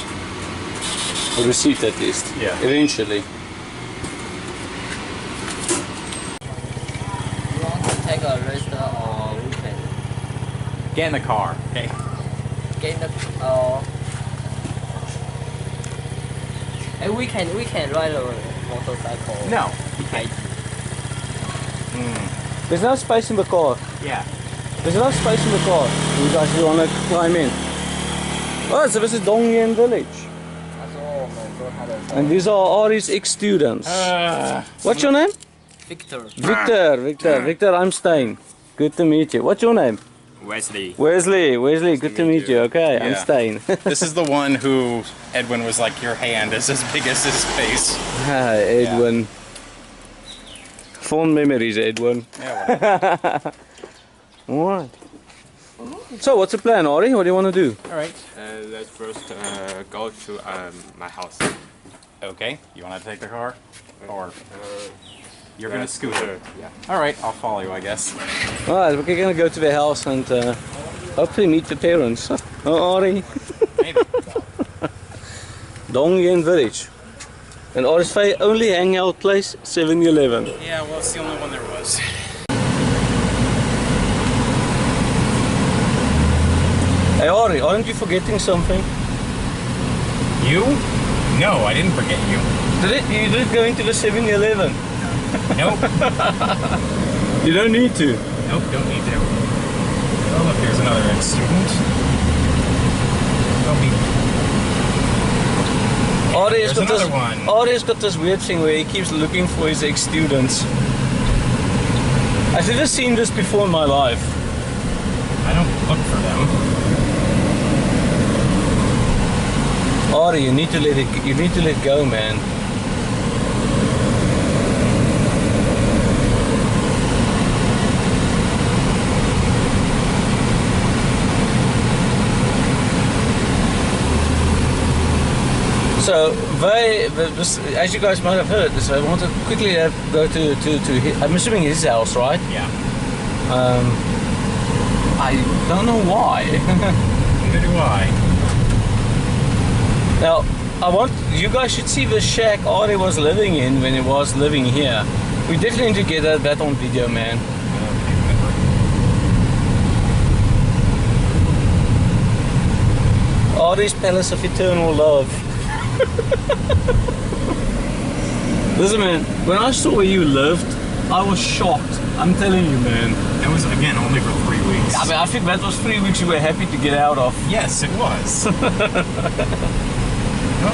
A receipt at least. Yeah. Eventually. You want to take a rest or we can get in the car. Okay. get in the and we can ride a motorcycle. No. There's no space in the car. Yeah. There's enough space in the car. You guys want to climb in. Oh, so this is Dong Yen village. And these are Ari's ex-students. What's your name? Victor. Victor, I'm Stein. Good to meet you. What's your name? Wesley. Wesley, good to meet you. Okay, I'm Yeah. Stein. This is the one who Edwin was like, your hand is as big as his face. Hi, Edwin. Fond memories, Edwin. Yeah, Alright. So, what's the plan, Ari? What do you want to do? Alright. Let's first go to my house. Okay. You want to take the car? Or you're Yeah, going to scooter? Yeah. Alright, I'll follow you, I guess. Alright, we're going to go to the house and hopefully meet the parents. Oh, Ari. Maybe. Dong Yen village. And Ari's only hangout place, 7-Eleven. Yeah, well, it's the only one there was. Hey Ari, aren't you forgetting something? You? No, I didn't forget you. You did go into the 7-Eleven. Nope. You don't need to. Nope, don't need to. Oh, look, there's another ex-student. Ari's There's another one. Ari's got this weird thing where he keeps looking for his ex-students. I've never seen this before in my life. I don't look for them. Ari, you need to let go, man. So as you guys might have heard, so I want to quickly go to I'm assuming his house, right? Yeah. I don't know why. Neither do I. Now, you guys should see the shack Ari was living in when he was living here. We definitely need to get that on video, man. Artie's Palace of Eternal Love. Listen, man, when I saw where you lived, I was shocked. I'm telling you, man. It was, again, only for 3 weeks. I mean, I think that was 3 weeks you were happy to get out of. Yes, it was. Oh,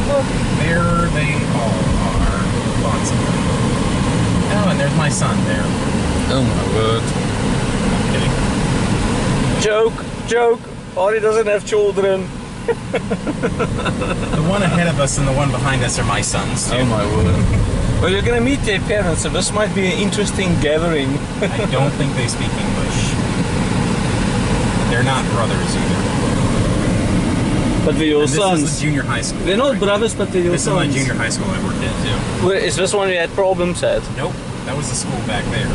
look, there they all are. Lots of them. Oh, and there's my son there. Oh my word. I'm kidding. Joke. Artie doesn't have children. The one ahead of us and the one behind us are my sons, too. Oh my word. Well, you're gonna meet their parents, so this might be an interesting gathering. I don't think they speak English. They're not brothers either. But they're your And sons. This is the junior high school. They're not brothers, but they're your This sons. is my junior high school I worked at, too. Well, is this one you had problems at? Nope, that was the school back there.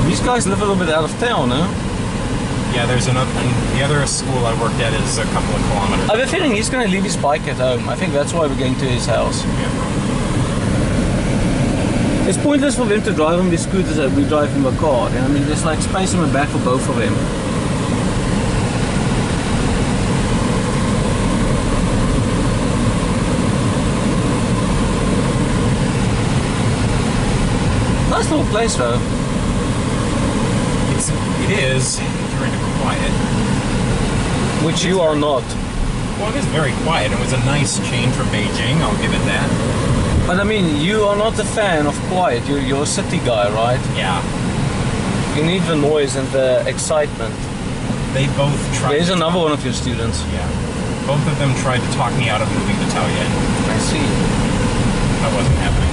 These guys live a little bit out of town, huh? Yeah, there's another. And the other school I worked at is a couple of kilometers. I have a feeling he's going to leave his bike at home. I think that's why we're going to his house. Yeah. It's pointless for them to drive on these scooters that we drive in the car. I mean, there's like space in the back for both of them. Nice little place though. It is, if you're into quiet. Which you are not. Well, it is very quiet. It was a nice change from Beijing, I'll give it that. But I mean, you are not a fan of quiet. You're a city guy, right? Yeah. You need the noise and the excitement. They both tried. There's another one of your students. Yeah. Both of them tried to talk me out of moving to Tainan. I see. That wasn't happening.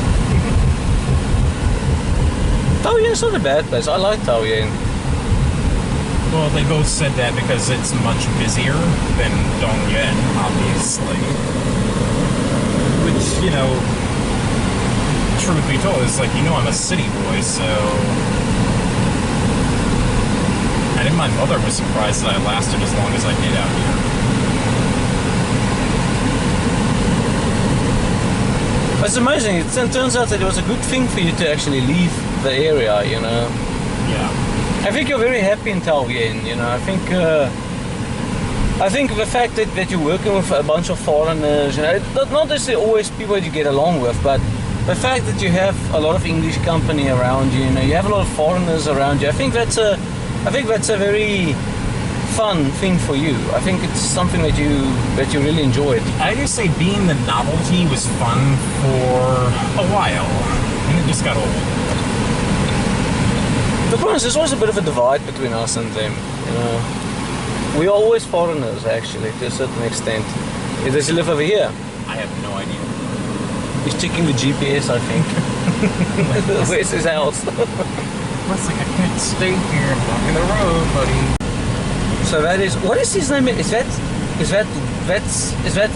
Taoyuan's not a bad place. I like Taoyuan. Well, they both said that because it's much busier than Dongyuan, obviously. Which, you know, truth be told, it's like, you know, I'm a city boy, so... And even my mother was surprised that I lasted as long as I did out here. It's amazing. It turns out that it was a good thing for you to actually leave the area, you know. Yeah. I think you're very happy in Taoyuan, you know. I think the fact that you're working with a bunch of foreigners, you know, not necessarily always people that you get along with, but the fact that you have a lot of English company around you, you know, you have a lot of foreigners around you. I think that's a very fun thing for you. I think it's something that you really enjoyed. I just say being the novelty was fun for a while, and it just got old. The point is, there's always a bit of a divide between us and them, you know. We are always foreigners, actually, to a certain extent. Does he live over here? I have no idea. He's checking the GPS, I think. Where's his house? Looks like I can't stay here. I'm blocking the road, buddy. So that is, what is his name? Is that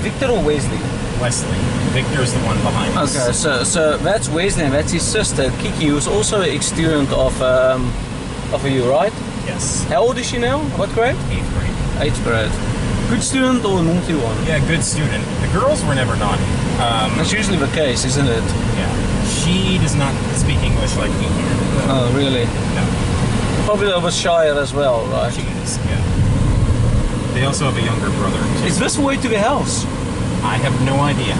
Victor or Wesley? Wesley. Victor's the one behind us. Okay, so that's Wesley, and that's his sister Kiki, who's also an ex-student of you, right? Yes. How old is she now? What grade? 8th grade. 8th grade. Good student or a naughty one? Yeah, good student. The girls were never naughty. That's usually the case, isn't it? Yeah. She does not speak English like me here. Oh, really? No. Probably a bit shyer as well, right? She is, yeah. They also have a younger brother, too. Is this the way to the house? I have no idea.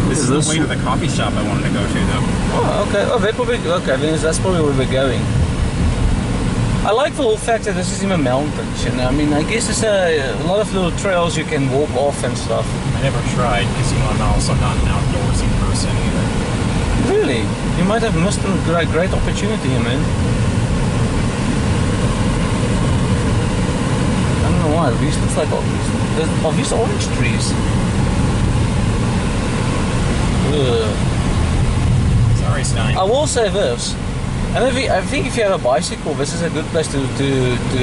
This is the way to the coffee shop I wanted to go to, though. Oh, okay. Oh, then that's probably where we're going. I like the whole fact that this is in the mountains, you know. I mean, I guess there's a lot of little trails you can walk off and stuff. I never tried, because, you know, I'm also not an outdoorsy person either. Really? You might have missed a great opportunity here, man. I don't know why. These looks like these orange trees. Ugh. Sorry, Stein. I will say this. I think if you have a bicycle, this is a good place to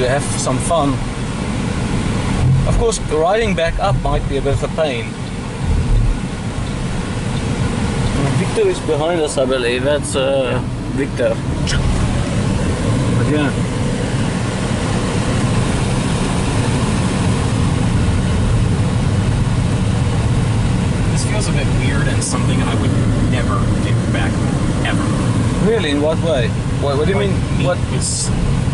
have some fun. Of course, riding back up might be a bit of a pain. Victor is behind us, I believe. That's Victor. But yeah. This feels a bit weird and something I would never do back ever. Really? In what way? What do you mean? Meat What? was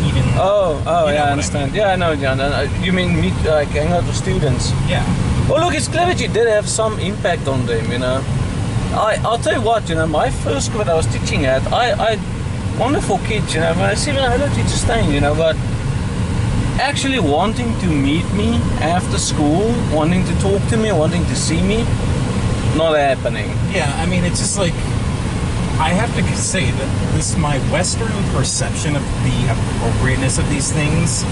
even. Oh, you yeah, I know understand. Yeah, I know, John. You mean meet, like hang out with students? Yeah. Well, look, it's clear that you did have some impact on them, you know. I'll tell you what, you know, my first school that I was teaching at, I wonderful kids, you know. When I see when I don't teach a stain, you know, but actually wanting to meet me after school, wanting to talk to me, wanting to see me, not happening. Yeah, I mean, it's just like, I have to say that my Western perception of the appropriateness of these things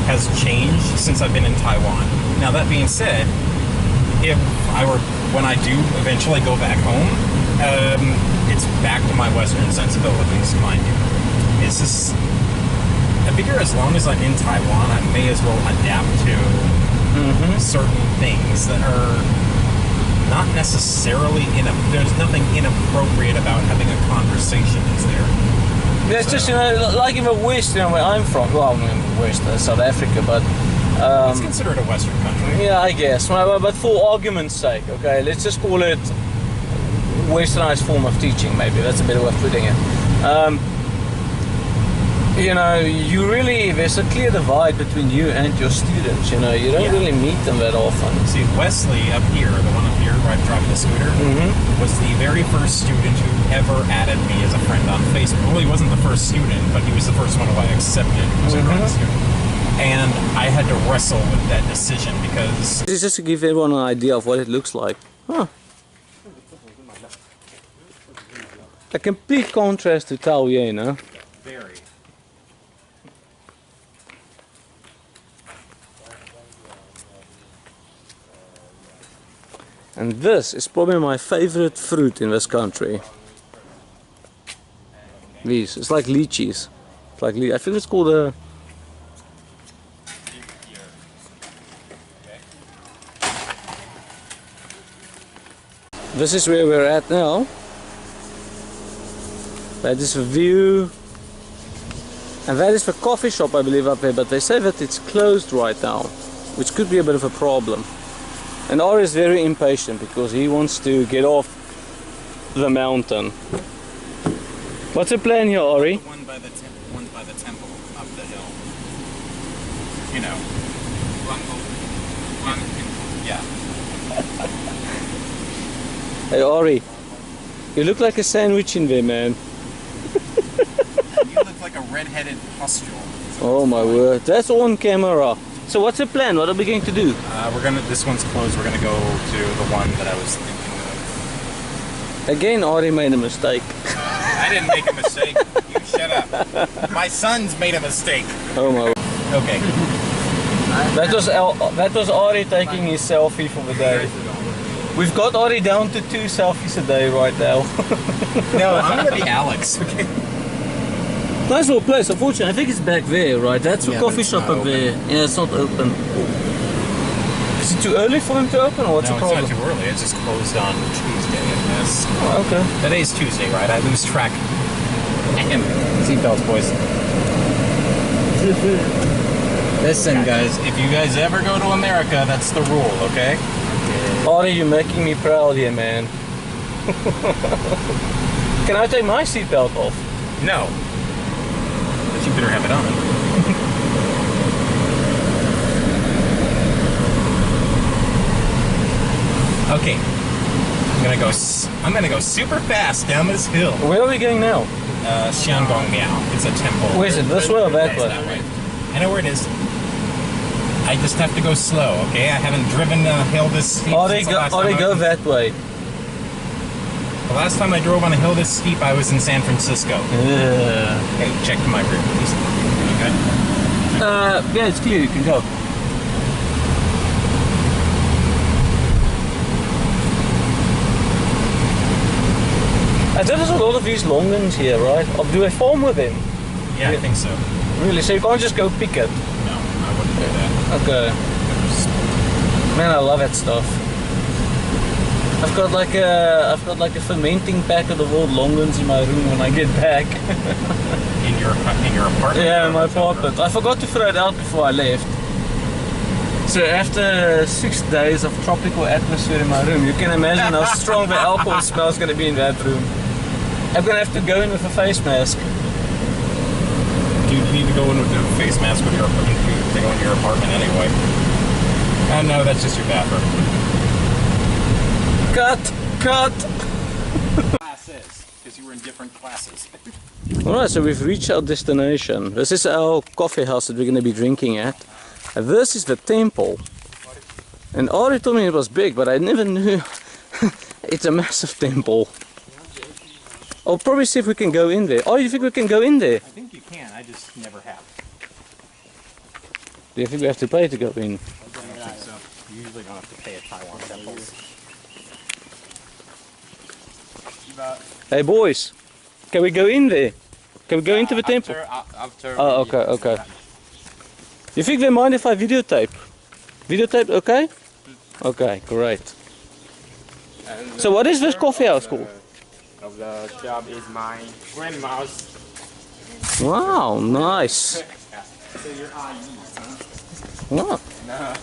has changed since I've been in Taiwan. Now, that being said, when I do eventually go back home, it's back to my Western sensibilities, mind you. It's just, I figure as long as I'm in Taiwan, I may as well adapt to certain things that are not necessarily there's nothing inappropriate about having a conversation, is there? Yeah, it's just, you know, like in the West, you know, where I'm from, well, I'm in the West, South Africa, but it's considered a Western country. yeah, I guess. But for argument's sake, okay, let's just call it westernized form of teaching, maybe. That's a better way of putting it. You know, there's a clear divide between you and your students, you know. You don't really meet them that often. See, Wesley up here, the one up here where I'm driving the scooter, was the very first student who ever added me as a friend on Facebook. Well, he wasn't the first student, but he was the first one who I accepted who was a friend student. And I had to wrestle with that decision because... This is just to give everyone an idea of what it looks like. Huh. A complete contrast to Taoyuan, you know. Very. And this is probably my favorite fruit in this country. These, it's like lychees. It's like I think it's called a... This is where we're at now. That is the view. And that is the coffee shop, I believe, up there, but they say that it's closed right now, which could be a bit of a problem. And Ari is very impatient because he wants to get off the mountain. What's the plan here, Ari? One by the temple up the hill. You know. Yeah. Hey Ari, you look like a sandwich in there, man. You look like a red-headed pustule. Oh my word, that's on camera. So what's the plan? What are we going to do? This one's closed. We're gonna go to the one that I was thinking of. Again, Ari made a mistake. I didn't make a mistake. You shut up. My son's made a mistake. Oh my. Okay. That was Ari taking his selfie for the day. We've got Ari down to 2 selfies a day right now. No, I'm gonna be Alex. Okay. Nice little place. Unfortunately, I think it's back there, right? That's the coffee shop up there. Yeah, it's not open. Is it too early for them to open, or what's the problem? No, it's not too early. It's just closed on Tuesday, I guess. Oh, okay. Today's Tuesday, right? I lose track. Seatbelts, boys. Listen, guys, if you guys ever go to America, that's the rule, okay? Ari, you're making me proud here, man. Can I take my seatbelt off? No. But you better have it on. Okay. I'm gonna go super fast down this hill. Where are we going now? Xianggongyao. It's a temple. Where is it? This way or that way? That way. I know where it is. I just have to go slow, okay? I haven't driven a hill this steep. Ari, go that way. The last time I drove on a hill this steep, I was in San Francisco. Hey, check my rear, please. Okay? Yeah, it's clear. You can go. I think there's a lot of these longans here, right? Or do they farm with them? Yeah, I think so. Really? So you can't just go pick it? No, I wouldn't do that. Okay. Man, I love that stuff. I've got like a fermenting packet of old longans in my room when I get back. In your apartment? Yeah, in my apartment. I forgot to throw it out before I left. So after 6 days of tropical atmosphere in my room, you can imagine how strong the alcohol smell is going to be in that room. I'm going to have to go in with a face mask. a face mask with your to go into your apartment anyway. And no, that's just your bathroom. Cut! Classes, because you were in different classes. Alright, so we've reached our destination. This is our coffee house that we're going to be drinking at. And this is the temple. And Ari told me it was big, but I never knew. It's a massive temple. I'll probably see if we can go in there. Oh, you think we can go in there? I think you can, I just never have. Do you think we have to pay to go in? I don't think so. You usually don't have to pay at Taiwan temples. Hey boys, can we go in there? Can we go into the temple? After Oh, okay. You think they mind if I videotape? Videotape, okay? Okay, great. And So what is this coffee house called? Of the job is my grandma's. Wow, nice. So your IE, huh? Wow. No.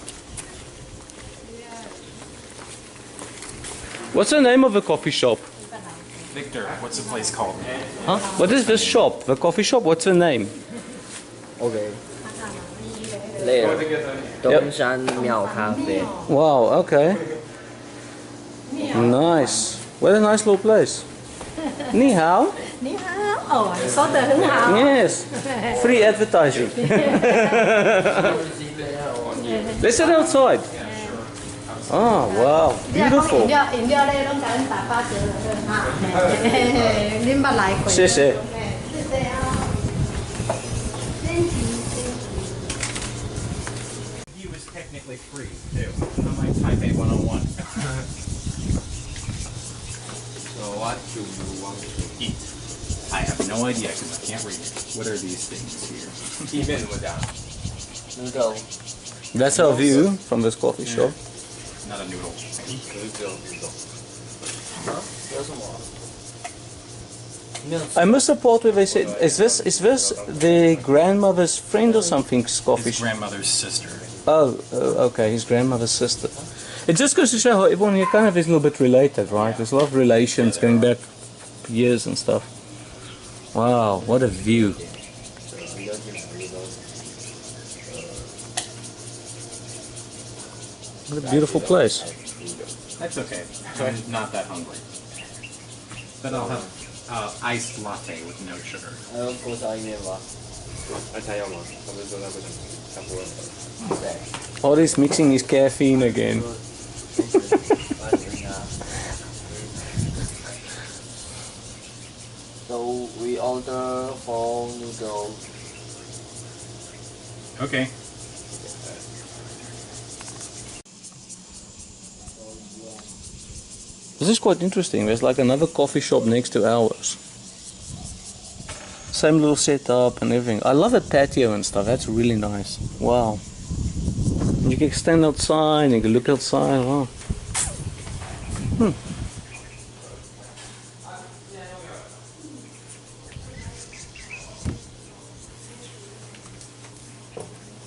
What's the name of the coffee shop? Victor, what's the place called? Huh? What is this shop? The coffee shop? What's the name? Okay. There. 东山庙咖啡. Wow, okay. Nice. What a nice little place. Ni hao. 你好，哦，你说得很好。 Yes. Free advertising. Let's sit outside. Oh, wow. 饮 Beautiful. 料咧，拢甲恁打八折了，哈。恁捌来过？谢谢。谢谢啊。 He was technically free, too. Unlike Taipei 101. So what do you want to Eat. I have no idea because I can't read it. What are these things here? even without? Noodle. That's our view from this coffee shop. Not a noodle. I missed the part where they said, is this the grandmother's friend or something's coffee His shop? grandmother's sister. Oh, okay, his grandmother's sister. It just goes to show how everyone here kind of is a little bit related, right? There's a lot of relations going back years and stuff. Wow, what a view. What a beautiful place. That's okay. So I'm not that hungry. But I'll have iced latte with no sugar. 还有锅烧意面吧。他要吗？他不是说他不想吃，他不会喝。对。 Ollie's mixing his caffeine again. So we order 4 noodles. Okay. This is quite interesting. There's like another coffee shop next to ours. Same little setup and everything. I love the patio and stuff. That's really nice. Wow. You can stand outside, you can look outside. Wow.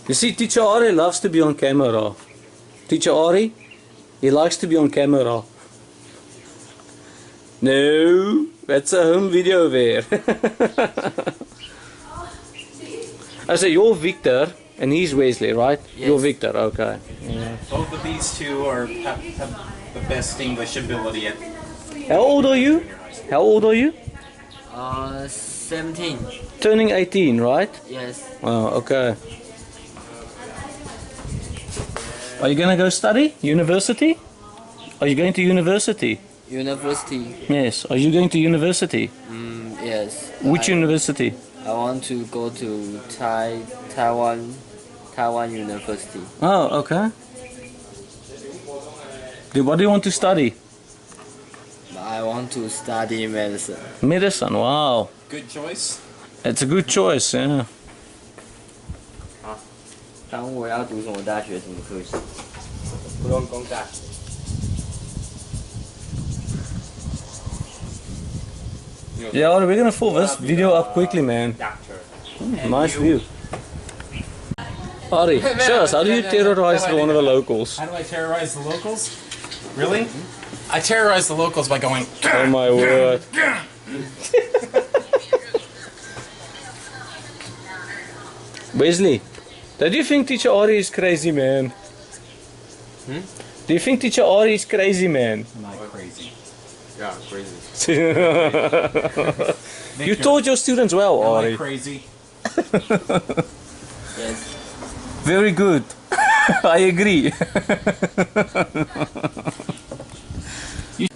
You see, Teacher Ari loves to be on camera. Teacher Ari, he likes to be on camera. No, that's a home video there. I say you're Victor and he's Wesley, right? Yes. You're Victor, okay. Yeah. Both of these two have the best English ability at. How old are you? How old are you? 17. Turning 18, right? Yes. Oh, okay. Are you gonna go study? University? Are you going to university? University. Yes. Are you going to university? Yes. Which university? I want to go to Taiwan University. Oh, okay. What do you want to study? I want to study medicine. Medicine, wow. Good choice. It's a good choice, yeah. 当我要读什么大学，什么科系？不用公干。 Yeah, we're gonna fill this video up quickly, man. Nice view. Ari, show us, how do you terrorize one of the locals? How do I terrorize the locals? Really? I terrorize the locals by going. Oh my word. Wesley, do you think teacher Ari is crazy, man? Do you think teacher Ari is crazy, man? Not crazy. Yeah, crazy. You taught your students well, Am I Ari. crazy? Yes. Very good. I agree. English. We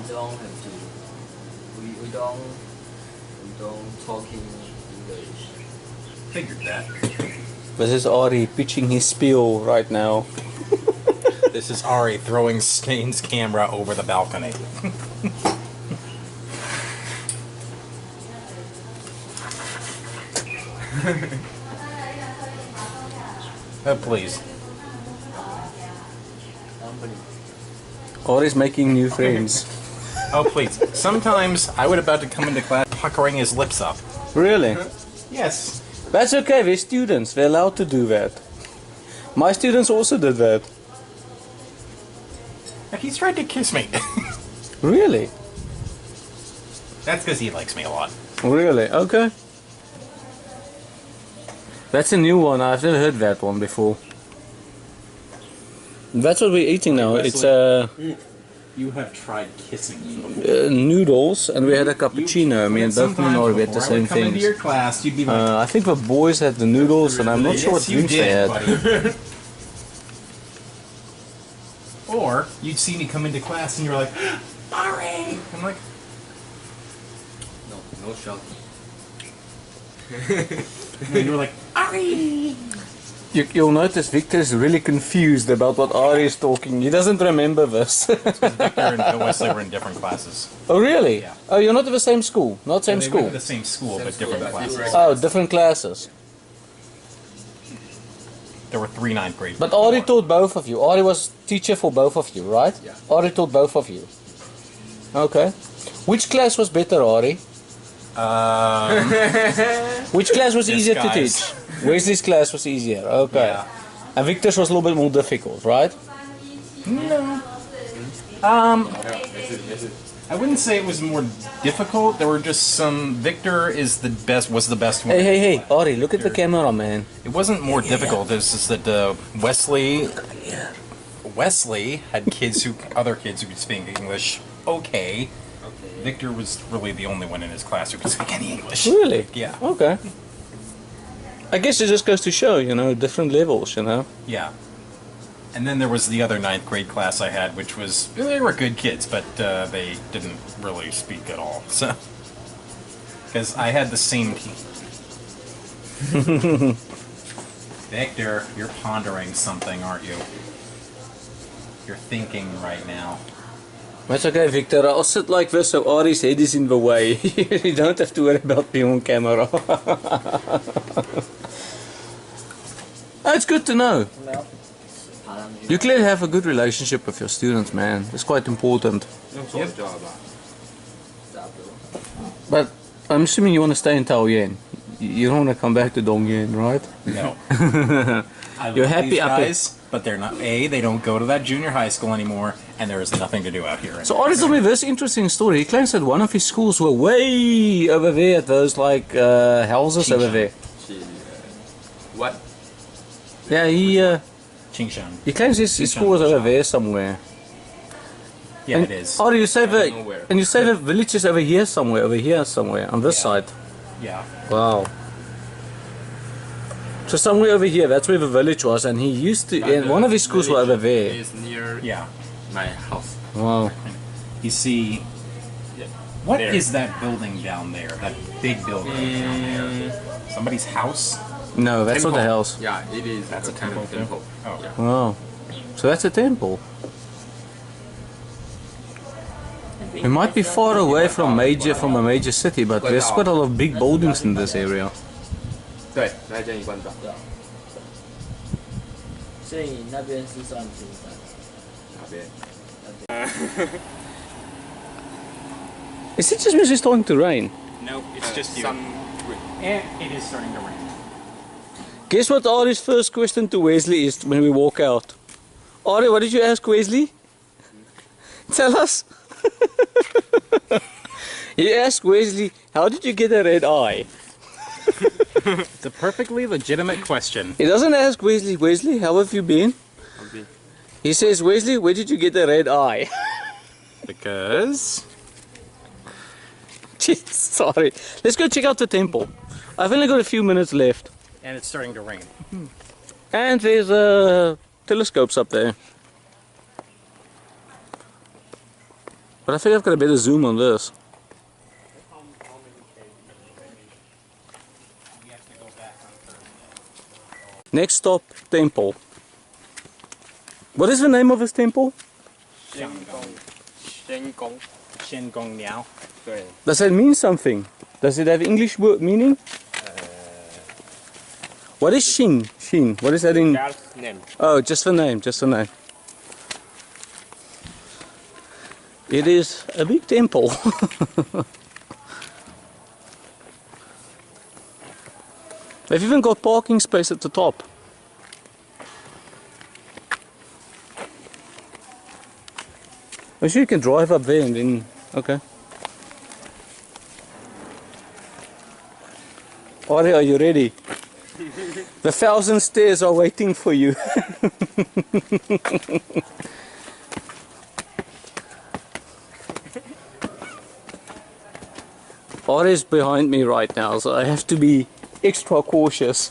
don't have to. We don't talk in English. Figured that. This is Ari pitching his spiel right now. This is Ari throwing Stain's camera over the balcony. Please. Ari's making new friends. Oh, please. Sometimes I would about to come into class puckering his lips up. Really? Yes. That's okay, we're students, we're allowed to do that. My students also did that. He's tried to kiss me. Really? That's because he likes me a lot. Really? Okay. That's a new one, I've never heard that one before. That's what we're eating now. It's You have tried kissing me before. noodles, and we had a cappuccino. Me and both me and Ari had the same come into things. your class, you'd be like, I think the boys had the noodles, and I'm not sure what yes, you drinks they did, had. buddy. Or you'd see me come into class and you're like, Ari! I'm like, No shouting. and you're like, Ari! You'll notice Victor is really confused about what Ari is talking. He doesn't remember this. Victor and Wesley were in different classes. Oh, really? Yeah. Oh, you're not at the same school? Not same They school? went to the same school, but different classes. Oh, different classes. There were 3 ninth grade. But Ari taught both of you. Ari was teacher for both of you, right? Yeah. Ari taught both of you. Okay. Which class was better, Ari? Which class was Yes, easier to guys. teach? Wesley's class was easier. Okay. Yeah. And Victor's was a little bit more difficult, right? I wouldn't say it was more difficult. There were just some. Victor was the best one. Hey, Ari, look at the camera, man. It wasn't more difficult. It's just that Wesley had other kids who could speak English. Okay. Victor was really the only one in his class who could speak any English. Really? Yeah. Okay. I guess it just goes to show, different levels, Yeah. And then there was the other 9th grade class I had, which was, they were good kids, but they didn't really speak at all. So, because I had the same team. Victor, you're pondering something, aren't you? You're thinking right now. That's okay, Victor. I'll sit like this so Ari's head is in the way. You don't have to worry about being on camera. That's good to know. You clearly have a good relationship with your students, man. It's quite important. But I'm assuming you want to stay in Tainan. You don't want to come back to Dongyan, right? No. You're happy up here. guys, but they're not. They don't go to that junior high school anymore, and there is nothing to do out here. So Ari told me this interesting story. He claims that one of his schools were way over there at those houses over there. What? Yeah, Qingshan. he claims his school was over there somewhere. Yeah, And, it is. Ari, you say the Nowhere. and you say the village is over here somewhere, on this Yeah. side. Yeah. Wow. So somewhere over here, that's where the village was, and he used to. And one of his schools were over there. It's near Yeah. my house. Wow. You see, Yeah. what There. is that building down there? That big building down there? Somebody's house? No, that's not the house. Yeah, it is. That's a kind of temple, temple. Oh. Yeah. Wow. So that's a temple. We might be far away from a major city, but there's quite a lot of big buildings in this area. 对，来建议关照。所以那边是算平山。哪边？ Is it just me starting to rain? No, it's just you. Some. And it is starting to rain. Guess what Ari's first question to Wesley is when we walk out? Ari, what did you ask Wesley? Tell us. He asked Wesley, how did you get a red eye? It's a perfectly legitimate question. He doesn't ask Wesley, Wesley, how have you been? He says, Wesley, where did you get the red eye? Because... Jeez, sorry. Let's go check out the temple. I've only got a few minutes left. And it's starting to rain. And there's telescopes up there. But I think I've got a better zoom on this. Next stop, temple. What is the name of this temple? Shen Gong Niao. Does that mean something? Does it have English word meaning? What is Xin? Xin. What is that in? Name. Oh, just the name, just the name. It is a big temple. They've even got parking space at the top. I'm sure you can drive up there and then... Okay. Are you ready? The 1,000 stairs are waiting for you. Ari is behind me right now, so I have to be extra cautious.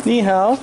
Ni hao.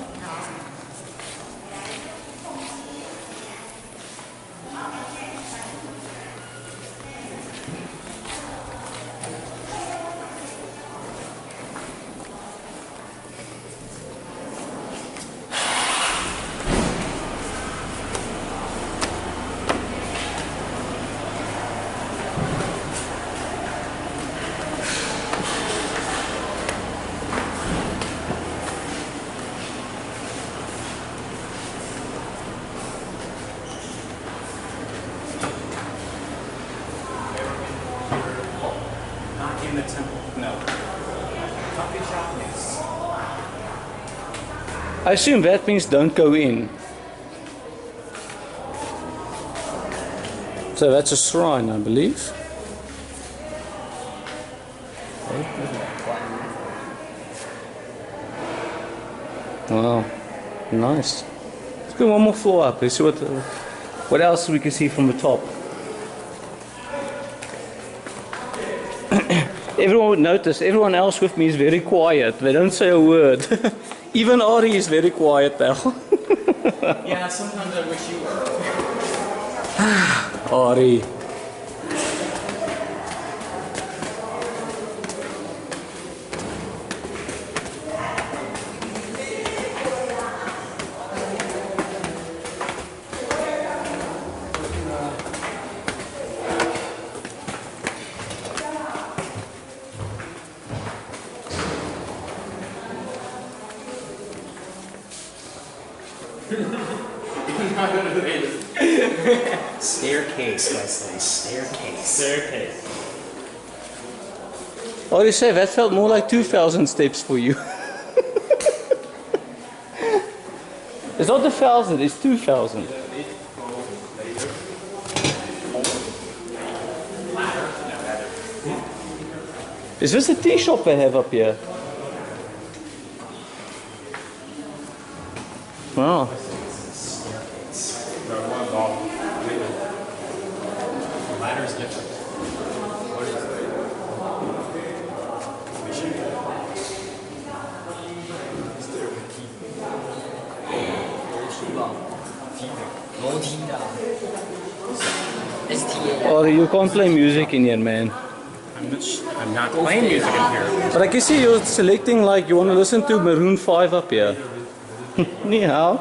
In the temple, no. Coffee shop, yes. I assume that means don't go in. So that's a shrine, I believe. Wow, nice. Let's go one more floor up. Let's see what else we can see from the top. Everyone would notice, everyone else with me is very quiet. They don't say a word. Even Ari is very quiet now. Yeah, sometimes I wish you were. Ari. Staircase, Wesley. Staircase. Staircase. Ari say that felt more like 2,000 steps for you. It's not 1,000, it's 2,000. Is this a tea shop they have up here? Wow. Ladder's different. Oh, you can't play music in here, man. I'm not playing music in here. But I can see you're selecting like you want to listen to Maroon 5 up here. Ni hao.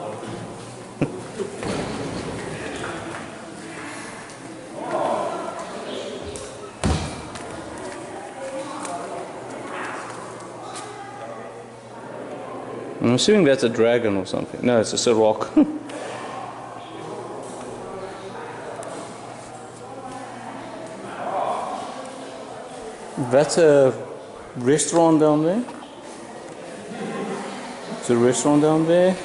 I'm assuming that's a dragon or something. No, it's just a rock. That's a restaurant down there. It's a restaurant down there.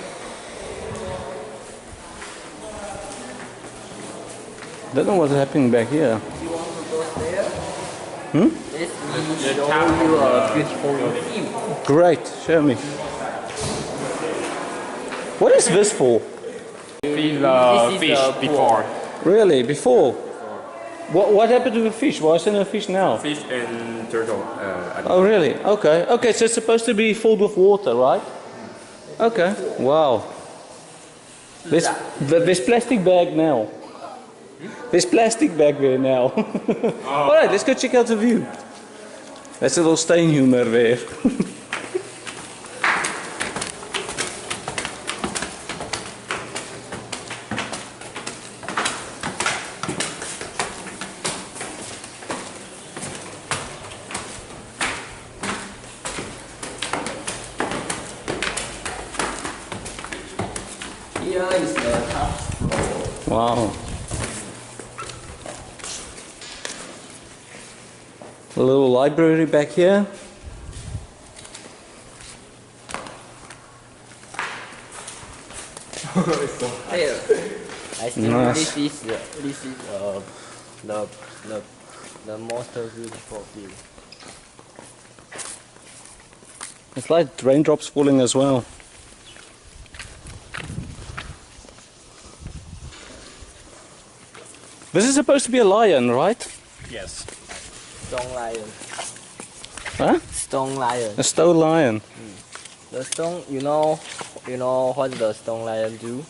Don't know what's happening back here. You want to go there? Hmm? Let me show you a beautiful view. Great, show me. What is this for? Feed This is fish the before. Really? Before? What happened to the fish? Why isn't there fish now? Fish and turtle. Oh really? Okay. Okay, so it's supposed to be filled with water, right? Okay. Wow. There's plastic bag now. There's plastic bag there now. Alright, let's go check out the view. That's a little stain humor there. Here is the top floor. Wow. A little library back here. There. I think Nice. this is the most beautiful view. It's like raindrops falling as well. This is supposed to be a lion, right? Yes. Stone lion. Huh? Stone lion. A stone lion. The stone, you know what the stone lion do?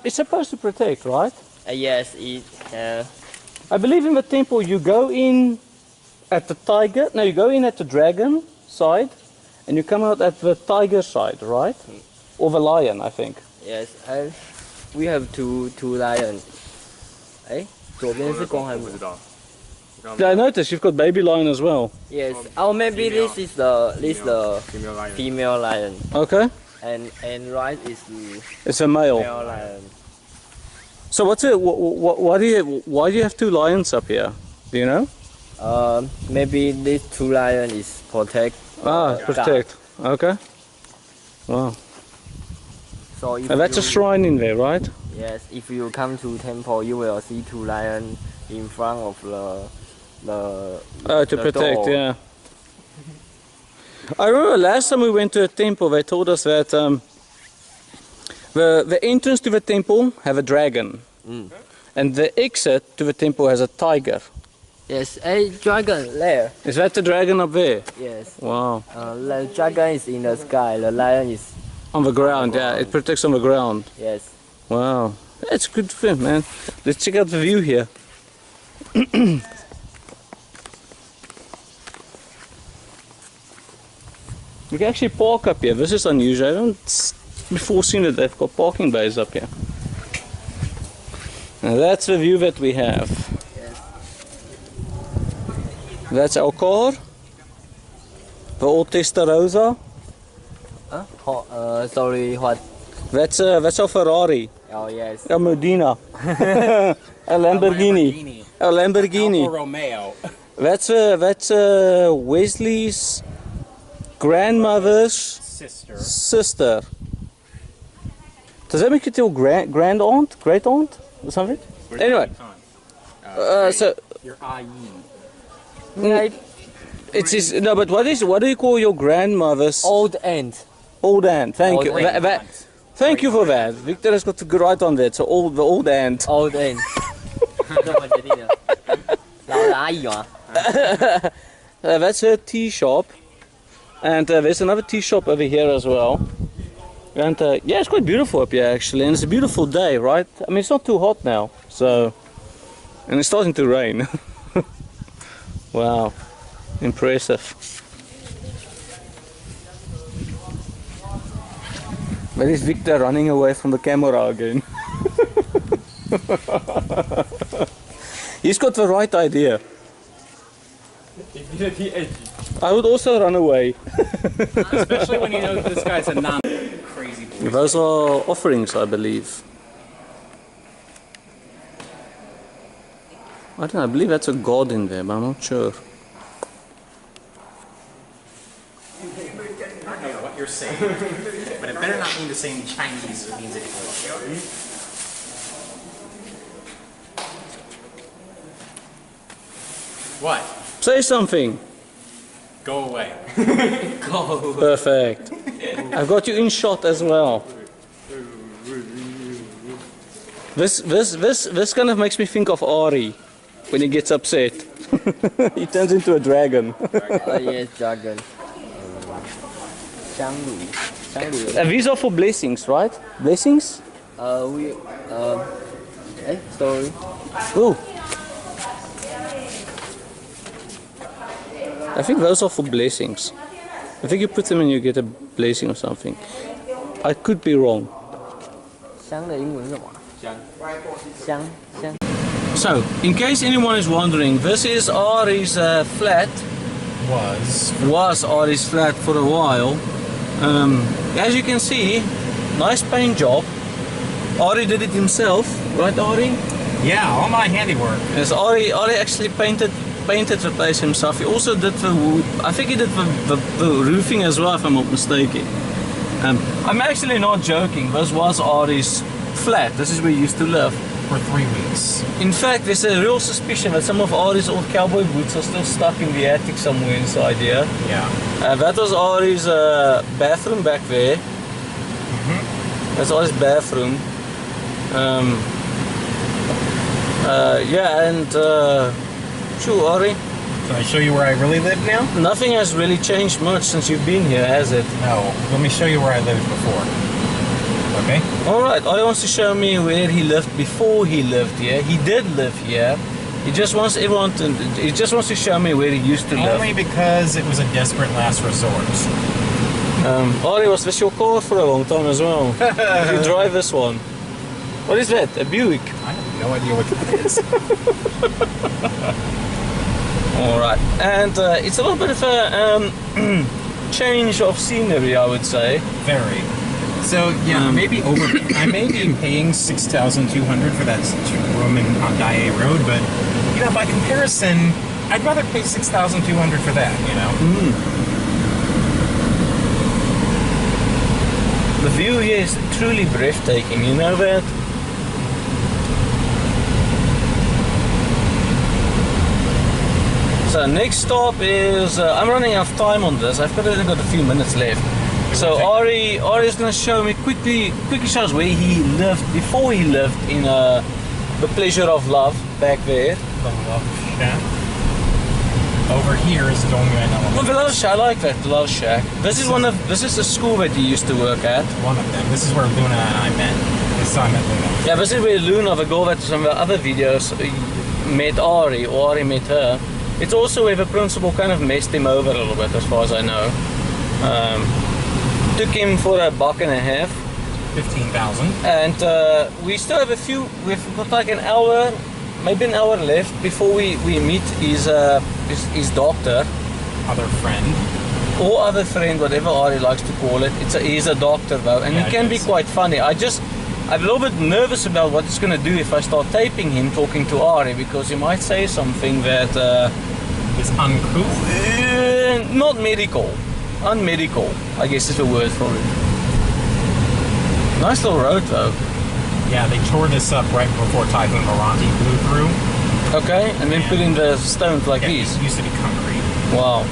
It's supposed to protect, right? Yes, it. I believe in the temple you go in at the tiger, no, you go in at the dragon side and you come out at the tiger side, right? Or the lion, I think. Yes, and we have two lions. 哎，左边是公还是母？不知道。 Yeah, I noticed you've got baby lion as well. Yes. Oh, maybe Female. this is the Female lion. female lion, Okay. and right is the It's a male. male lion. So what's it? Why do you have two lions up here? Do you know? Maybe these two lions is protect. Ah, God. protect. Okay. Wow. So if And that's a you, shrine in there, right? yes, if you come to temple, you will see two lions in front of the To the protect, door. yeah. I remember last time we went to a temple, they told us that the entrance to the temple have a dragon, and the exit to the temple has a tiger. Yes, a dragon there. Is that the dragon up there? Yes. Wow. The dragon is in the sky. The lion is On the ground, yeah. It protects on the ground. yes. Wow. That's good film, man. Let's check out the view here. You can actually park up here. This is unusual. I haven't before seen that they've got parking bays up here. And that's the view that we have. That's our car. The old Testarossa. Sorry, what? That's our Ferrari. Oh yes. A Modena. A Lamborghini. A Lamborghini. Alfa Romeo. That's Wesley's grandmother's sister. Does that make you tell grand aunt, great aunt, or something? Anyway, so Your IE. it's his, no. But what do you call your grandmother's Old aunt. old aunt? Thank you. Old aunt. Thank you for that. Victor has got to go right on that. So the old aunt. Old aunt. 这我决定的。老的阿姨吗？ That's her tea shop, and there's another tea shop over here as well. And yeah, it's quite beautiful up here actually, and it's a beautiful day, right? I mean, it's not too hot now, so, and it's starting to rain. Wow, impressive. Where is Victor running away from the camera again? He's got the right idea. I would also run away. Especially when you know this guy's a non-crazy boy. Those are offerings, I believe. I don't know, I believe that's a god in there, but I'm not sure. you're saying. But it better not mean the same Chinese as it means in English. What? Say something. Go away. Go. Perfect. I've got you in shot as well. This kind of makes me think of Ari when he gets upset. He turns into a dragon. Yes, dragon. These are for blessings, right? Blessings? Sorry. Oh. I think those are for blessings. I think you put them and you get a blessing or something. I could be wrong. 香的英文是什么？香。So, in case anyone is wondering, this is Ari's flat. Was Ari's flat for a while. As you can see, nice paint job. Ari did it himself, right, Ari? Yeah, all my handiwork. Yes, Ari actually painted the place himself. He also did I think he did the roofing as well, if I'm not mistaken. I'm actually not joking. This was Ari's flat. This is where he used to live. For 3 weeks. In fact, there's a real suspicion that some of Ari's old cowboy boots are still stuck in the attic somewhere inside here. Yeah. That was Ari's bathroom back there. That's Ari's bathroom. Yeah, and sure, Ari. Can I show you where I really live now? Nothing has really changed much since you've been here, has it? No. Let me show you where I lived before. Okay? Alright, Ari wants to show me where he lived before he lived here. He did live here. He just wants to show me where he used to live. Only because it was a desperate last resort. Ari, was this your car for a long time as well? You drive this one. What is that? A Buick? I have no idea what that is. Alright, and it's a little bit of a change of scenery, I would say. Very. So yeah, I may be paying $6,200 for that room on Daiei Road, but you know, by comparison, I'd rather pay $6,200 for that. You know. The view here is truly breathtaking. You know that. So next stop is I'm running out of time on this. I've only got a few minutes left. So Ari is going to show me quickly shows where he lived before he lived in the Pleasure of Love back there. The Love Shack. Over here is Dongyuan Elementary. Well, the Love Shack, I like that, the Love Shack. This is the school that he used to work at. One of them. This is where Luna and I met. This time I met Luna. Yeah, this is where Luna, the girl that some of the other videos, met Ari, or Ari met her. It's also where the principal kind of messed him over a little bit, as far as I know. Took him for $1.50. 15,000. And we still have we've got like an hour, maybe an hour left before we meet his doctor. Other friend. Or other friend, whatever Ari likes to call it. He's a doctor though, and he can be quite funny. I'm a little bit nervous about what he's going to do if I start taping him talking to Ari, because he might say something that is uncouth. Not medical. Unmedical, I guess is the word for it. Nice little road though. Yeah, they tore this up right before Typhoon Moranti blew through. Okay, and then put in the stones like these. It used to be concrete. Wow.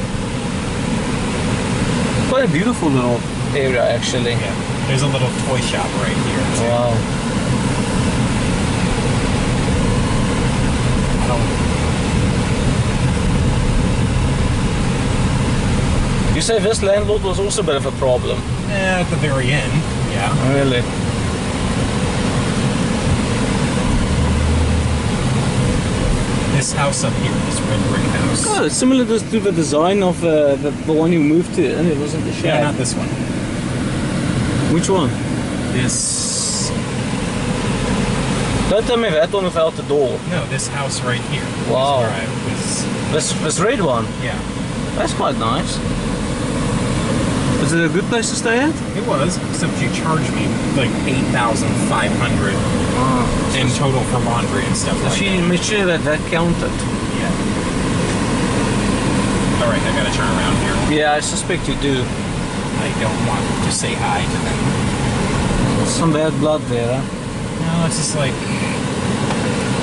Quite a beautiful little area actually. Yeah, there's a little toy shop right here too. Wow. You say this landlord was also a bit of a problem? At the very end, yeah. Really? This house up here, this red brick house. Oh, it's similar to the design of the one you moved to, and it wasn't the shack. Yeah, not this one. Which one? This. Don't tell me that one without the door. No, this house right here. Wow. This red one? Yeah. That's quite nice. Is it a good place to stay at? It was, except you charged me like $8,500 in total for laundry and stuff like that. She made sure that counted. Yeah. All right, I gotta turn around here. Yeah, I suspect you do. I don't want to say hi to them. Some bad blood there, huh? No, it's just like...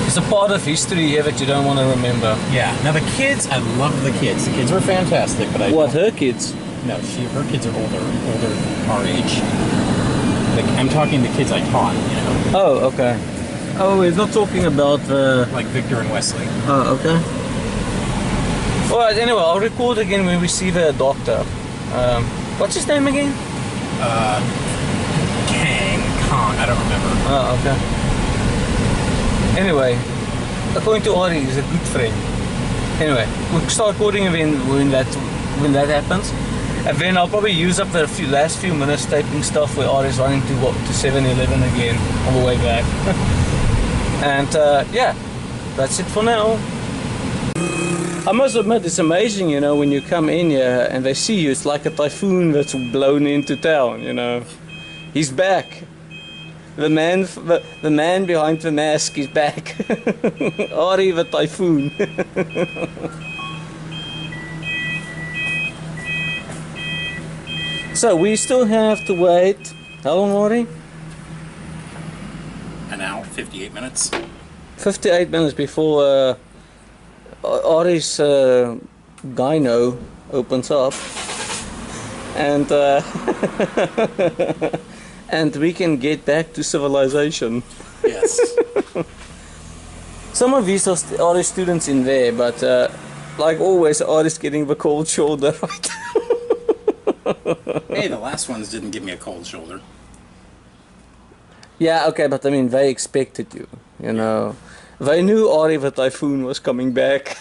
It's a part of history here that you don't want to remember. Yeah. Now the kids, I love the kids. The kids were fantastic, but What, her kids? No, her kids are older our age. Like, I'm talking the kids I taught, you know. Oh, okay. Oh, we're not talking about like Victor and Wesley. Oh, okay. Alright, anyway, I'll record again when we see the doctor. What's his name again? Kong, I don't remember. Oh, okay. Anyway, according to Ari, he's a good friend. Anyway, we'll start recording when that happens. And then I'll probably use up the last few minutes typing stuff where Ari's running to 7-Eleven again on the way back. And yeah, that's it for now. I must admit, it's amazing, you know, when you come in here and they see you, it's like a typhoon that's blown into town, you know. He's back. The man behind the mask is back. Ari the typhoon. So we still have to wait. How long, Ari? An hour, 58 minutes. 58 minutes before Ari's gyno opens up, and and we can get back to civilization. Yes. Some of these are Ari students in there, but like always, Ari's getting the cold shoulder. Right? Hey, the last ones didn't give me a cold shoulder. Yeah, okay, but I mean, they expected you, you know. They knew Ari the typhoon was coming back.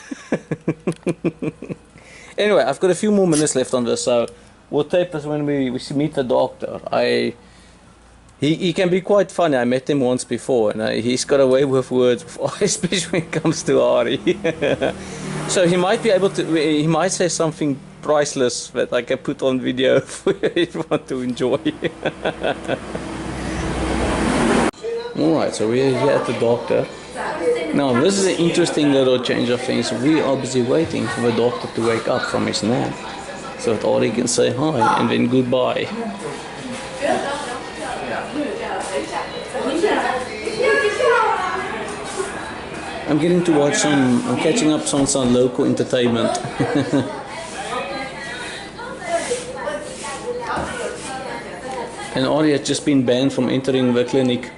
Anyway, I've got a few more minutes left on this, so we'll tape this when we meet the doctor. He can be quite funny. I met him once before, and he's got a way with words, especially when it comes to Ari. So he might be able to. He might say something priceless that I can put on video for everyone to enjoy. Alright, so we're here at the doctor. Now this is an interesting little change of things. We are busy waiting for the doctor to wake up from his nap, so that Ari can say hi and then goodbye. I'm getting to watch I'm catching up on some local entertainment. And Ari has just been banned from entering the clinic.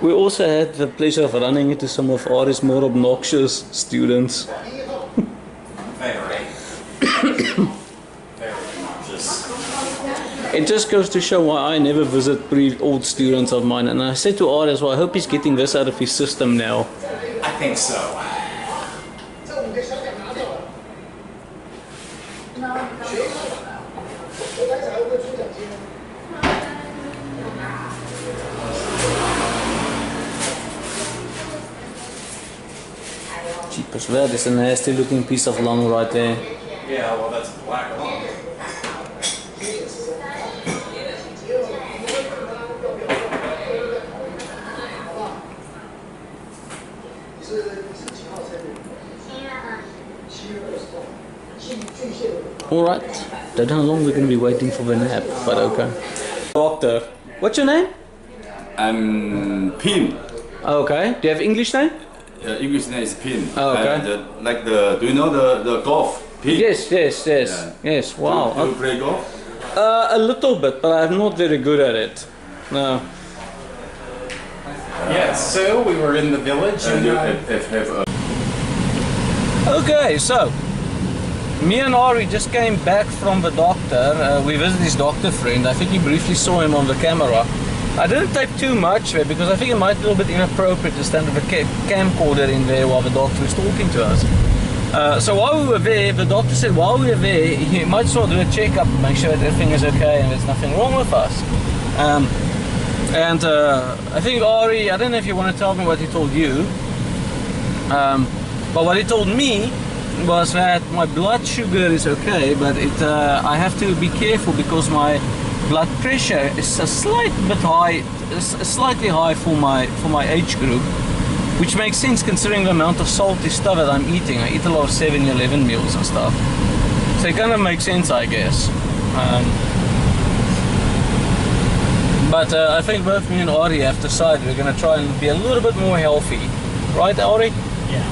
We also had the pleasure of running into some of Ari's more obnoxious students. It just goes to show why I never visit old students of mine. And I said to Ari as well, I hope he's getting this out of his system now. I think so. Jeepers, that is a nasty looking piece of lung right there. Yeah, well, that's black lung. Alright, don't know how long we're going to be waiting for the nap, but okay. Doctor, what's your name? I'm Pin. Okay, do you have English name? English name is Pin. Oh, okay. Do you know the golf? Pin? Yes. Yeah. Yes, wow. Do you play golf? A little bit, but I'm not very good at it. No. Yeah, so we were in the village and Okay, so me and Ari just came back from the doctor. We visited his doctor friend. I think you briefly saw him on the camera. I didn't tape too much there because I think it might be a little bit inappropriate to stand with a camcorder in there while the doctor was talking to us. So while we were there, the doctor said while we were there, he might as well do a checkup and make sure that everything is okay and there's nothing wrong with us. I think Ari, I don't know if you want to tell me what he told you, but what he told me was that my blood sugar is okay, but I have to be careful because my blood pressure is a slight bit high, slightly high for my age group. which makes sense considering the amount of salty stuff that I'm eating. I eat a lot of 7-Eleven meals and stuff, so it kind of makes sense, I guess. But I think both me and Ari have decided we're going to try and be a little bit more healthy, right, Ari? Yeah.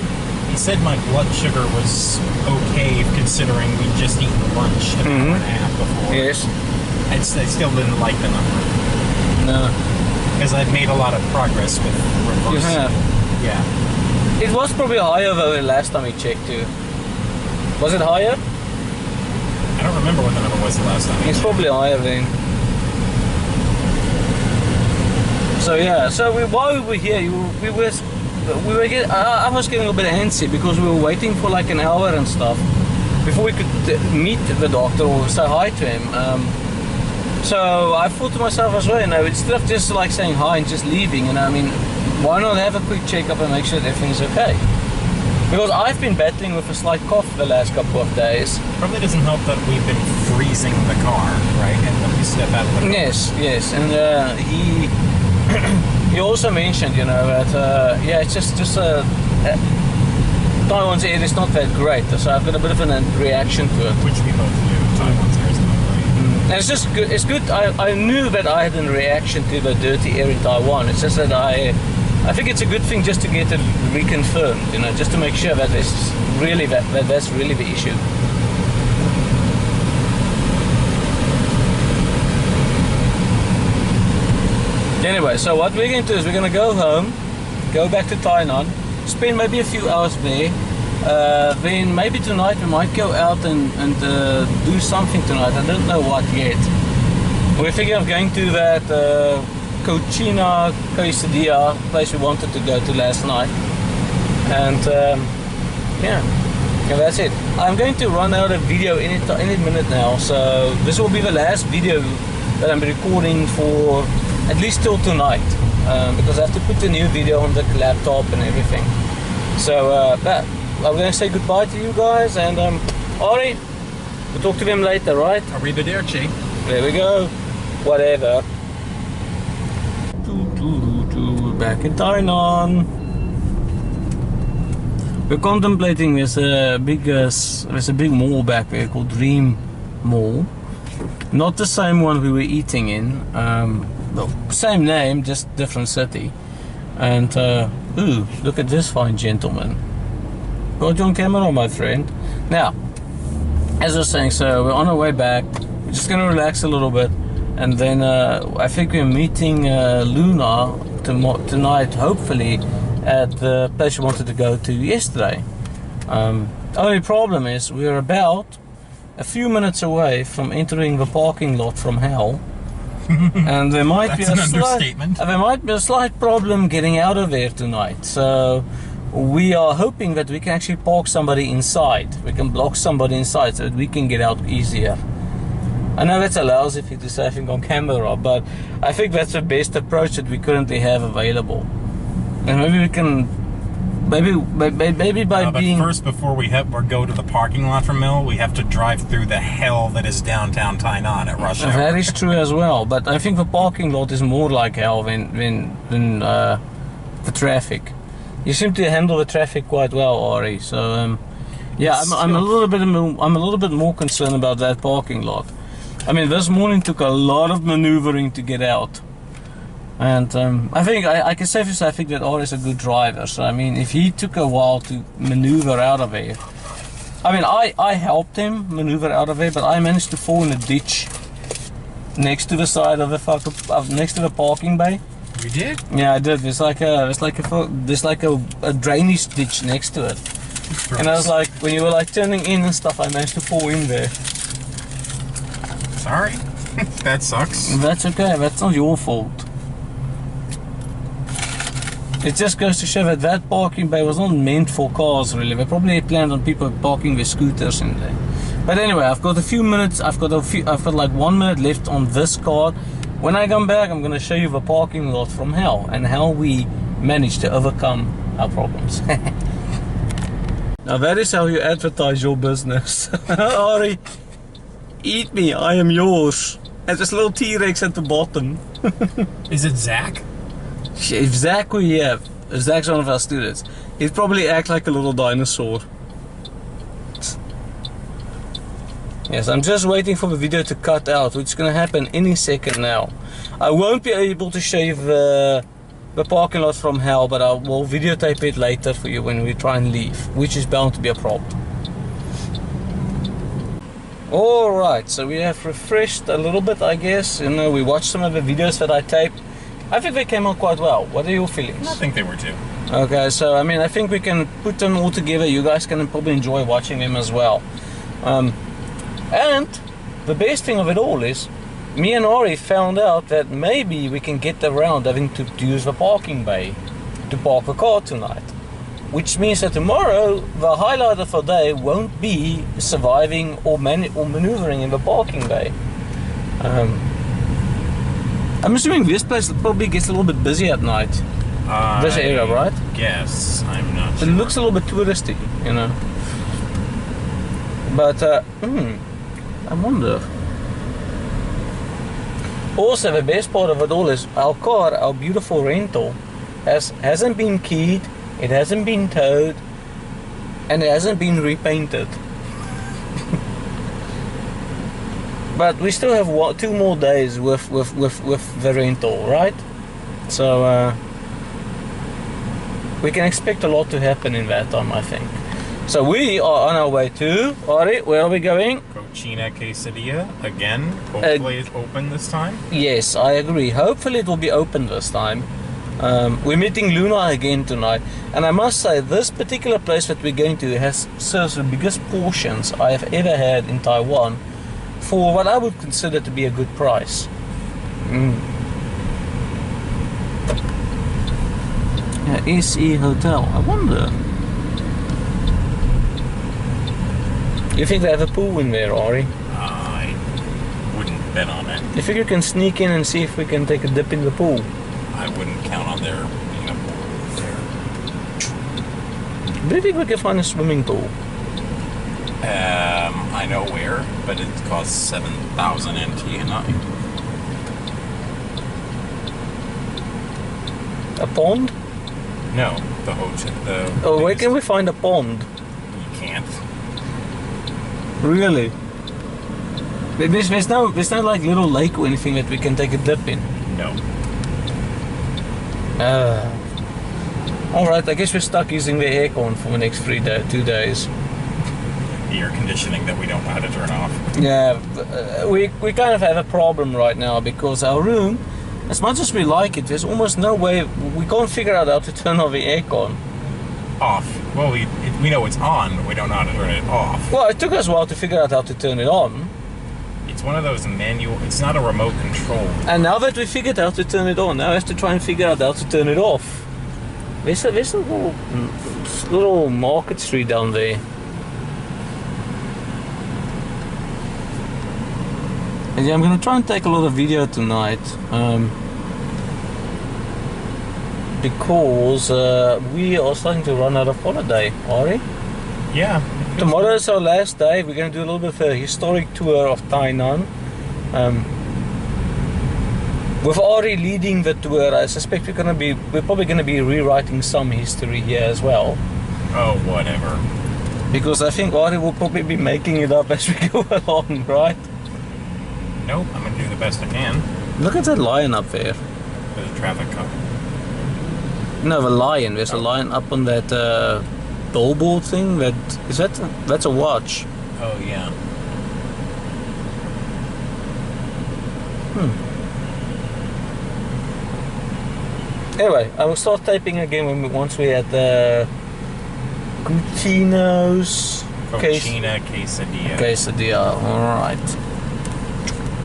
He said my blood sugar was okay considering we just eaten lunch an hour and a half before. Yes. I still didn't like the number. No. Because I've made a lot of progress with reversing. You have? Yeah. It was probably higher though the last time we checked too. Was it higher? I don't remember what the number was the last time. It's probably higher then. So yeah, so while we were here, I was getting a bit antsy because we were waiting for like an hour and stuff before we could meet the doctor or say hi to him. So I thought to myself as well, you know, instead of just like saying hi and just leaving, you know, I mean, why not have a quick checkup and make sure that everything's okay? Because I've been battling with a slight cough the last couple of days. Probably doesn't help that we've been freezing the car, right? And when we step out of the car. Yes, and he also mentioned, you know, that yeah, it's just Taiwan's air is not that great, so I've got a bit of a reaction to it. Which we both do. Taiwan's air is not great. And it's just good. It's good. I knew that I had a reaction to the dirty air in Taiwan. It's just that I think it's a good thing just to get it reconfirmed, you know, just to make sure that it's really that's really the issue. Anyway, so what we're going to do is we're going to go home, go back to Tainan, spend maybe a few hours there. Then maybe tonight we might go out and do something tonight. I don't know what yet. We're thinking of going to that Cochina quesadilla place we wanted to go to last night. And yeah, that's it. I'm going to run out of video any minute now, so this will be the last video that I'm recording for at least till tonight, because I have to put the new video on the laptop and everything. So I'm going to say goodbye to you guys, and Ari, we'll talk to them later, right? Arrivederci. There we go. Whatever. Back in Tainan. We're contemplating there's a big mall back there called Dream Mall. Not the same one we were eating in. Well, same name, just different city. And ooh, look at this fine gentleman. Got you on camera, my friend. Now, as I was saying, so we're on our way back. We're just gonna relax a little bit, and then I think we're meeting Luna tonight, hopefully, at the place we wanted to go to yesterday. Only problem is we're about a few minutes away from entering the parking lot from hell. And there might be a slight problem getting out of there tonight. So we are hoping that we can actually park somebody inside. We can block somebody inside so that we can get out easier. I know that's a lousy thing to say, I think, on camera, but I think that's the best approach that we currently have available. And maybe we can, maybe by being... But first, before we go to the parking lot from Mill, we have to drive through the hell that is downtown Tainan at rush hour. That is true as well, but I think the parking lot is more like hell than the traffic. You seem to handle the traffic quite well, Ari. So yeah, I'm a little bit more concerned about that parking lot. I mean, this morning took a lot of maneuvering to get out. And I think I can safely say I think that Ari is a good driver. So I mean, if he took a while to maneuver out of there, I mean, I helped him maneuver out of there, but I managed to fall in a ditch next to the side of the next to the parking bay. You did? Yeah, I did. There's like a drainage ditch next to it. And I was like, when you were like turning in and stuff, I managed to fall in there. Sorry, that sucks. That's okay. That's not your fault. It just goes to show that that parking bay was not meant for cars, really. They probably planned on people parking their scooters in there. But anyway, I've got a few minutes. I've got like 1 minute left on this car. When I come back, I'm going to show you the parking lot from hell and how we managed to overcome our problems. Now that is how you advertise your business. Ari, eat me, I am yours. And this little T-Rex at the bottom. Is it Zach? If Zach were here, Zach's one of our students. He'd probably act like a little dinosaur. Yes, I'm just waiting for the video to cut out, which is going to happen any second now. I won't be able to show you the parking lot from hell, but I will videotape it later for you when we try and leave, which is bound to be a problem. Alright, so we have refreshed a little bit, I guess. You know, we watched some of the videos that I taped. I think they came out quite well. What are your feelings? I think they were too. Okay, so I mean, I think we can put them all together. You guys can probably enjoy watching them as well. And the best thing of it all is, me and Ari found out that maybe we can get around having to use the parking bay to park the car tonight. Which means that tomorrow, the highlight of the day won't be surviving or maneuvering in the parking bay. I'm assuming this place probably gets a little bit busy at night. This area, right? Yes, I'm not sure. It looks a little bit touristy, you know. But, I wonder. Also, the best part of it all is our car, our beautiful rental, hasn't been keyed, it hasn't been towed, and it hasn't been repainted. But we still have 2 more days with the rental, right? So we can expect a lot to happen in that time, I think. So we are on our way to, Ari, where are we going? Cochina Quesadilla, again. Hopefully it's open this time. Yes, I agree. Hopefully it will be open this time. We're meeting Luna again tonight. And I must say, this particular place that we're going to serves the biggest portions I have ever had in Taiwan for what I would consider to be a good price. Yeah, SE Hotel. I wonder. You think they have a pool in there, Ari? I wouldn't bet on it. You think you can sneak in and see if we can take a dip in the pool? I wouldn't count on there being a pool there. Do you think we can find a swimming pool? I know where, but it costs 7,000 NT a night. A pond? No, the hotel. Oh, where can we find a pond? You can't. Really? There's no like little lake or anything that we can take a dip in? No. Alright, I guess we're stuck using the aircon for the next 2 days. The air conditioning that we don't know how to turn off. Yeah, we kind of have a problem right now because our room, as much as we like it, there's almost no way, we can't figure out how to turn off the aircon. Off. Well, we know it's on, but we don't know how to turn it off. Well, it took us a while to figure out how to turn it on. It's one of those manual, it's not a remote control. And now that we figured out how to turn it on, now we have to try and figure out how to turn it off. There's a little market street down there. And yeah, I'm gonna try and take a lot of video tonight. Because we are starting to run out of holiday, Ari. Yeah. Tomorrow is our last day. We're going to do a little bit of a historic tour of Tainan. With Ari leading the tour, I suspect we're probably going to be rewriting some history here as well. Oh, whatever. Because I think Ari will probably be making it up as we go along, right? Nope, I'm going to do the best I can. Look at that lion up there. There's a traffic cop. No, the lion. There's a lion up on that billboard thing. That's a watch. Oh yeah. Anyway, I will start typing again once we're at the Cochina Quesadilla. Quesadilla. All right.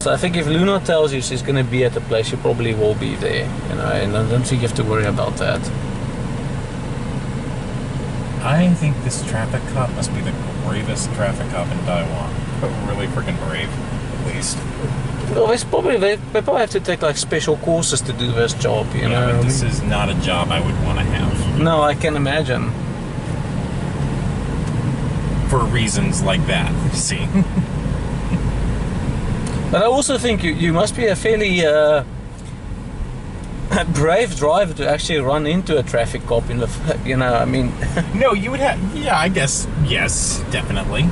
So I think if Luna tells you she's going to be at the place, she probably will be there, you know, and I don't think you have to worry about that. I think this traffic cop must be the bravest traffic cop in Taiwan. But really freaking brave, at least. Well, they probably have to take like special courses to do this job, you know. But this is not a job I would want to have. No, I can imagine. For reasons like that, see. But I also think you must be a fairly A brave driver to actually run into a traffic cop in the, you know, I mean. No, you would have. Yeah, I guess yes, definitely.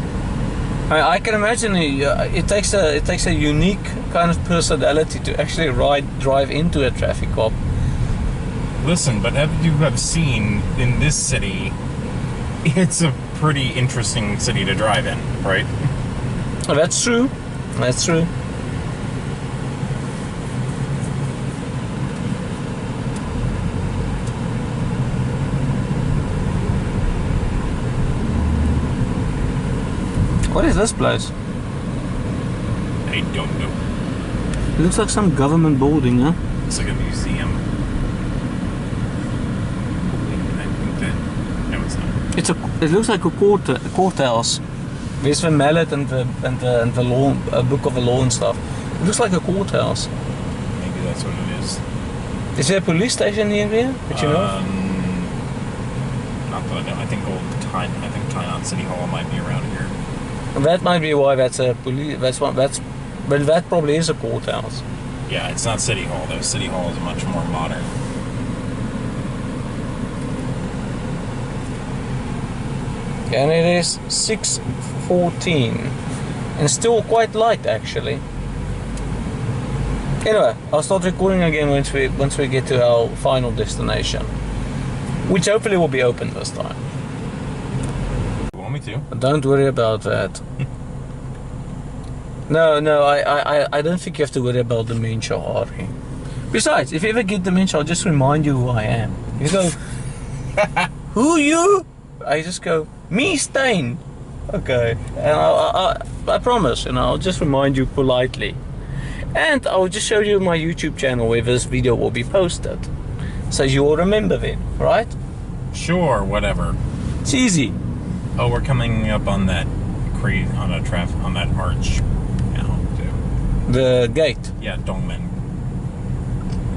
I can imagine it takes a unique kind of personality to actually drive into a traffic cop. Listen, but as you have seen in this city, it's a pretty interesting city to drive in, right? That's true. That's true. What is this place? I don't know. It looks like some government building, huh? It's like a museum. I think that... No, it's not. It looks like a courthouse. There's the mallet and the law, a book of the law and stuff. It looks like a courthouse. Maybe that's what it is. Is there a police station here? Did you know? Not that I know. I think Tainan City Hall might be around here. That might be why that's a police. But that probably is a courthouse. Yeah, it's not City Hall though. City Hall is much more modern. And it is 6:14, and still quite light actually. Anyway, I'll start recording again once we get to our final destination, which hopefully will be open this time. You want me to? Don't worry about that. No, I don't think you have to worry about dementia, Ari. Besides, if you ever get dementia, I'll just remind you who I am. You go, who you? I just go, me, Stein. Okay, and I promise, I'll just remind you politely. And I'll just show you my YouTube channel where this video will be posted. So you will remember it, right? Sure, whatever. It's easy. Oh, we're coming up on that on that arch now too. The gate. Yeah, Dongmen.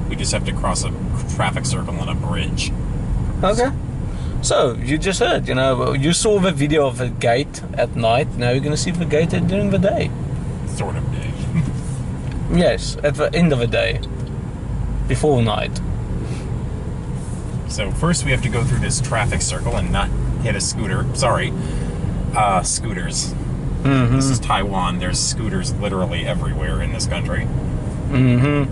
We just have to cross a traffic circle on a bridge. Okay. So you just heard, you saw the video of the gate at night. Now you're gonna see the gate during the day. Sort of day. Yes, at the end of the day, before night. So first we have to go through this traffic circle and not hit a scooter. Sorry, scooters. Mm-hmm. This is Taiwan. There's scooters literally everywhere in this country. Mm-hmm.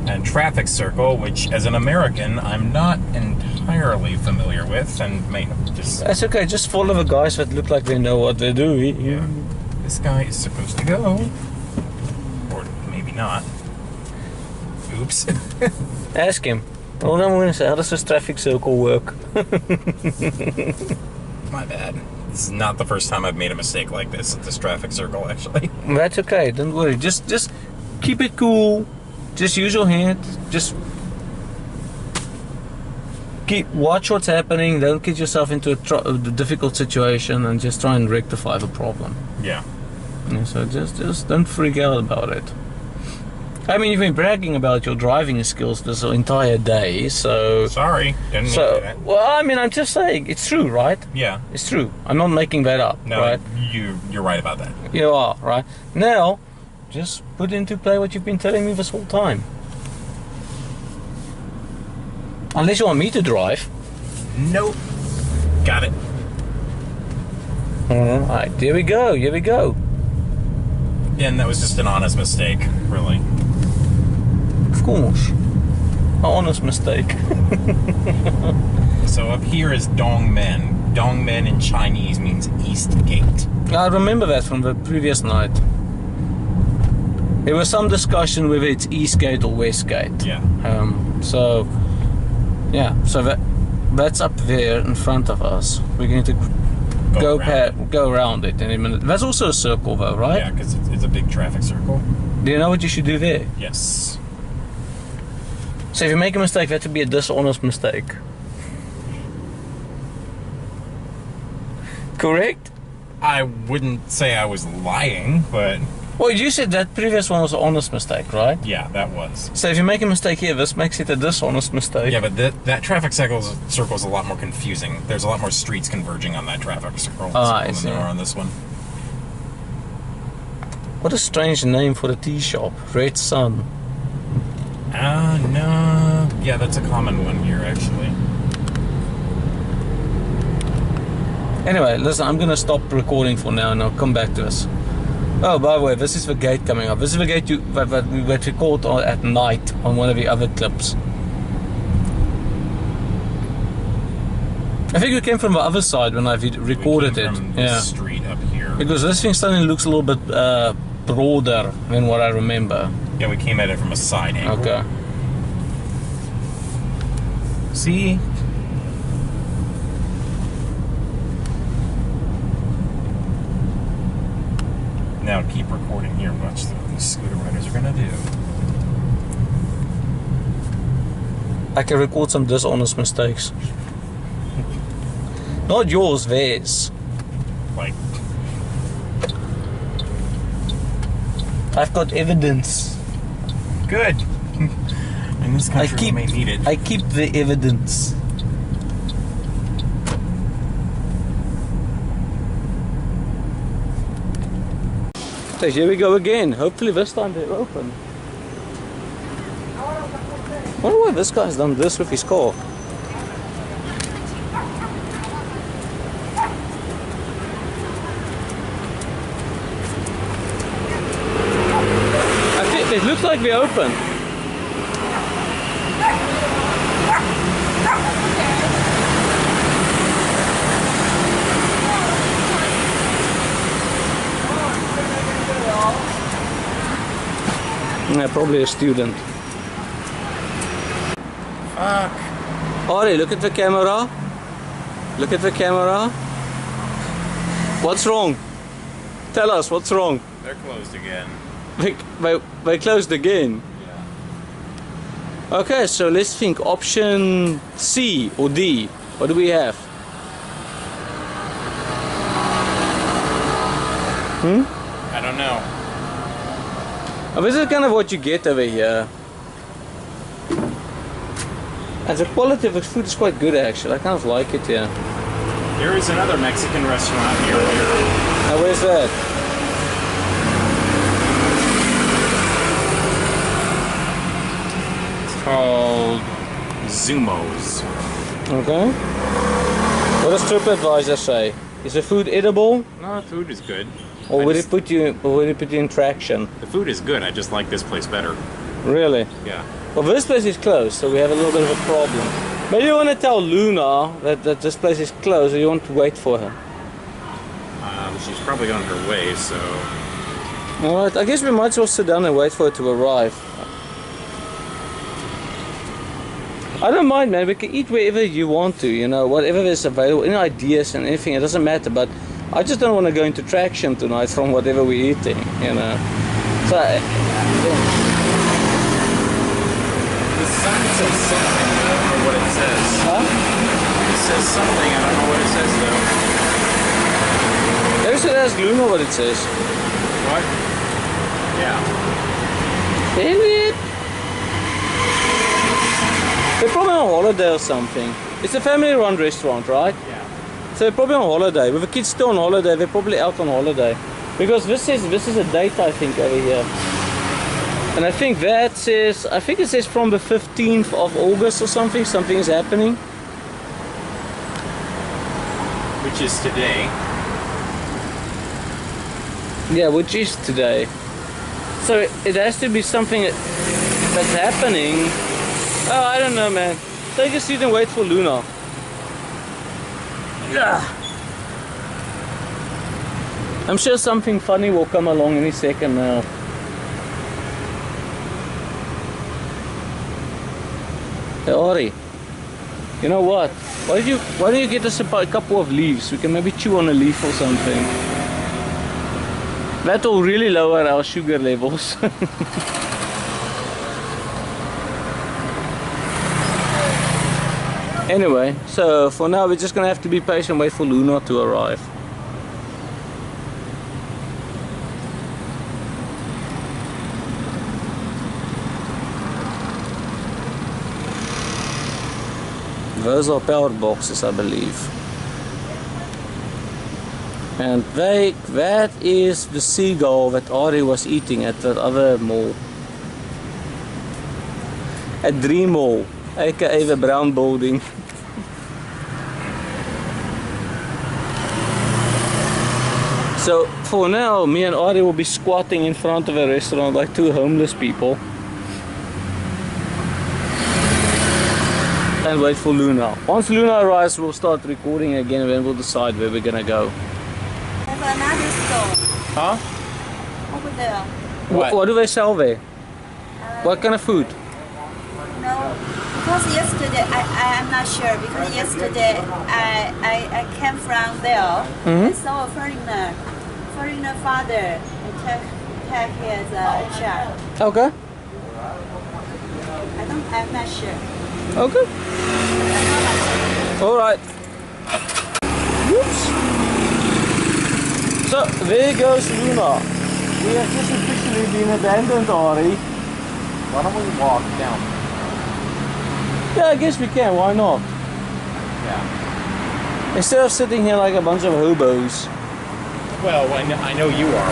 And traffic circle, which as an American, I'm not entirely familiar with, and may just... That's okay, just follow the guys that look like they know what they're doing. Yeah. This guy is supposed to go. Or maybe not. Oops. Ask him. All I'm going to say, how does this traffic circle work? My bad. This is not the first time I've made a mistake like this at this traffic circle, actually. That's okay, don't worry. Just keep it cool. Just use your hand. Just watch what's happening. Don't get yourself into a difficult situation and just try and rectify the problem. Yeah. So just don't freak out about it. I mean, you've been bragging about your driving skills this entire day, so... Sorry, didn't mean to do that. Well, I mean, I'm just saying, it's true, right? Yeah. It's true. I'm not making that up, no, right? You're right about that. You are, right? Now, just put into play what you've been telling me this whole time. Unless you want me to drive. Nope. Got it. Alright, here we go, here we go. Yeah, and that was just an honest mistake, really. Of course. An honest mistake. So up here is Dongmen. Dongmen in Chinese means East Gate. I remember that from the previous night. There was some discussion whether it's East Gate or West Gate. Yeah. So that's up there in front of us. We're going to go around it in a minute. That's also a circle though, right? Yeah, because it's a big traffic circle. Do you know what you should do there? Yes. So if you make a mistake, that would be a dishonest mistake. Correct? I wouldn't say I was lying, but... Well, you said that previous one was an honest mistake, right? Yeah, that was. So if you make a mistake here, this makes it a dishonest mistake. Yeah, but that traffic circle is a lot more confusing. There's a lot more streets converging on that traffic circle than there are on this one. What a strange name for the tea shop. Red Sun. No. Yeah, that's a common one here, actually. Anyway, listen, I'm gonna stop recording for now and I'll come back to us. Oh, by the way, this is the gate coming up. This is the gate that we caught at night on one of the other clips. I think we came from the other side when I recorded it. From the street up here. Because this thing suddenly looks a little bit broader than what I remember. Yeah, we came at it from a side angle. Okay. See? Now keep recording here and watch what the scooter riders are gonna do. I can record some dishonest mistakes. Not yours, theirs. Like, I've got evidence. good. In this country, we may need it. I keep the evidence. So here we go again. Hopefully this time they're open. I wonder why this guy's done this with his car. I think it looks like we're open. Yeah, probably a student. Fuck. Ari, look at the camera. Look at the camera. What's wrong? Tell us what's wrong. They're closed again. They closed again. Yeah. Okay, so let's think. Option C or D. What do we have? I don't know. Oh, this is kind of what you get over here. And the quality of the food is quite good actually. I kind of like it here. There is another Mexican restaurant near here. Now where's that? It's called Zumo's. Okay. What does TripAdvisor say? Is the food edible? No, the food is good. Or would it put you in traction? The food is good. I just like this place better. Really? Yeah. Well, this place is closed, so we have a little bit of a problem. Maybe you want to tell Luna that this place is closed, or you want to wait for her? She's probably on her way, so... Alright, I guess we might as well sit down and wait for her to arrive. I don't mind, man. We can eat wherever you want to, you know, whatever is available. Any ideas and anything, it doesn't matter, but I just don't want to go into traction tonight from whatever we're eating, you know. So, The sign says something, I don't know what it says. huh? It says something, I don't know what it says though. Maybe should ask Luna what it says. What? Yeah. David! They're probably on holiday or something. It's a family-run restaurant, right? Yeah. So they're probably on holiday. With the kids still on holiday, they're probably out on holiday. Because this is a date, I think, over here. And I think that says, I think it says from the 15th of August or something, something is happening. Which is today. Yeah, which is today. So it has to be something that's happening. Oh, I don't know, man. Take a seat and wait for Luna. Yeah. I'm sure something funny will come along any second now. Hey Ori, you know what? Why don't you get us a couple of leaves? We can maybe chew on a leaf or something. That will really lower our sugar levels. Anyway, so for now we're just gonna have to be patient and wait for Luna to arrive. Those are power boxes, I believe. And that is the seagull that Ari was eating at that other mall. at Dream Mall, aka the Brown Building. So for now, me and Ari will be squatting in front of a restaurant like two homeless people. And wait for Luna. Once Luna arrives, we'll start recording again and then we'll decide where we're gonna go. There's another store Huh? over there. What do they sell there? What kind of food? No, because yesterday I'm not sure because yesterday I came from there. I saw a foreigner father and take his child. Okay. I'm not sure. Okay. Alright. Whoops. So there goes Luna. We have just officially been abandoned, Ari. Why don't we walk down? Yeah, I guess we can, why not? Yeah. Instead of sitting here like a bunch of hobos. Well, I know you are.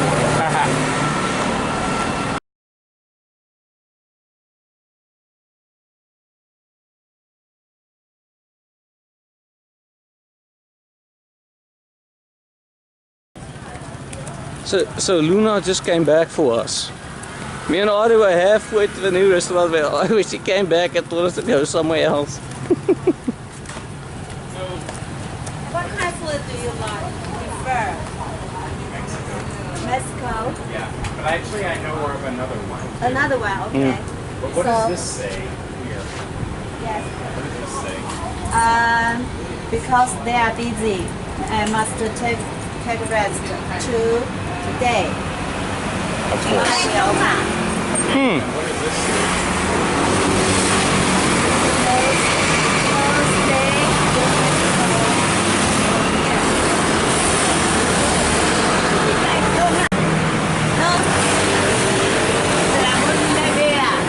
So Luna just came back for us. Me and Ari were halfway to the new restaurant where she came back and told us to go somewhere else. What kind of food do you like? Prefer? Mexico. Yeah, but actually I know of another one. Another one, okay. But what So- does this say here? Yes. What does this say? Because they are busy, I must take rest today. Of course. Hmm. What does this say?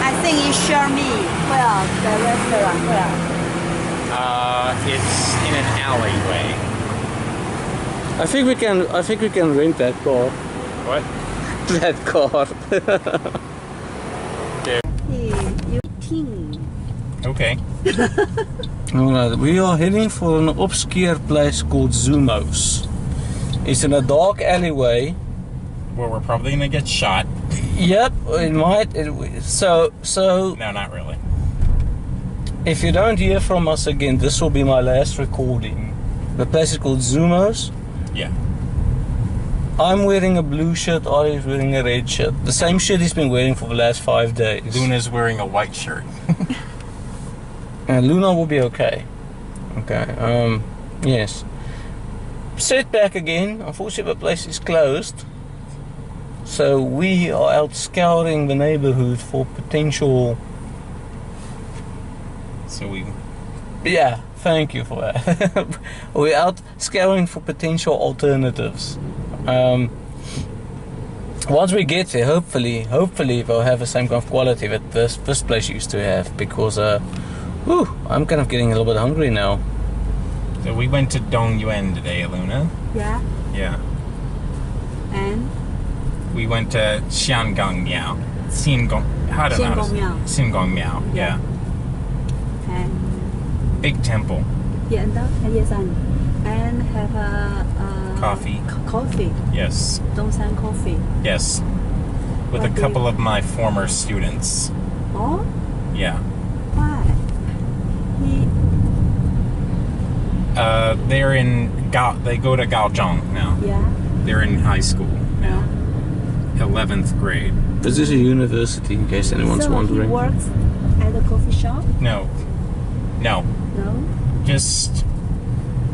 I think you show me where the restaurant where. It's in an alleyway. I think we can rent that car. What? That car. You think? Okay. Alright, we are heading for an obscure place called Zumos. It's in a dark alleyway. Well, we're probably gonna get shot. Yep, it might. So No, not really. if you don't hear from us again, this will be my last recording. The place is called Zumos. Yeah. I'm wearing a blue shirt, Ari's wearing a red shirt. The same shirt he's been wearing for the last 5 days. Luna's wearing a white shirt. And Luna will be okay. Okay, yes. Set back again. Unfortunately, the place is closed. So we are out scouring the neighborhood for potential... So we... Yeah, thank you for that. We're out scouring for potential alternatives. Once we get there, hopefully they'll have the same kind of quality that this place used to have, because I'm kind of getting a little bit hungry now. So we went to Dongyuan today, Luna. Yeah. Yeah. And We went to Xiangongmiao. How do I know? Xingongmiao. Xingongmiao. Yeah. and Big temple. yes, and have a Coffee. Coffee. Yes. Dongsan coffee. Yes. With a What do couple you- of my former students. Oh, Yeah. why? They're in they go to Gaozhong now. Yeah. They're in high school now. 11th grade. This is a university, in case anyone's So wondering. he works at a coffee shop? No. No. Just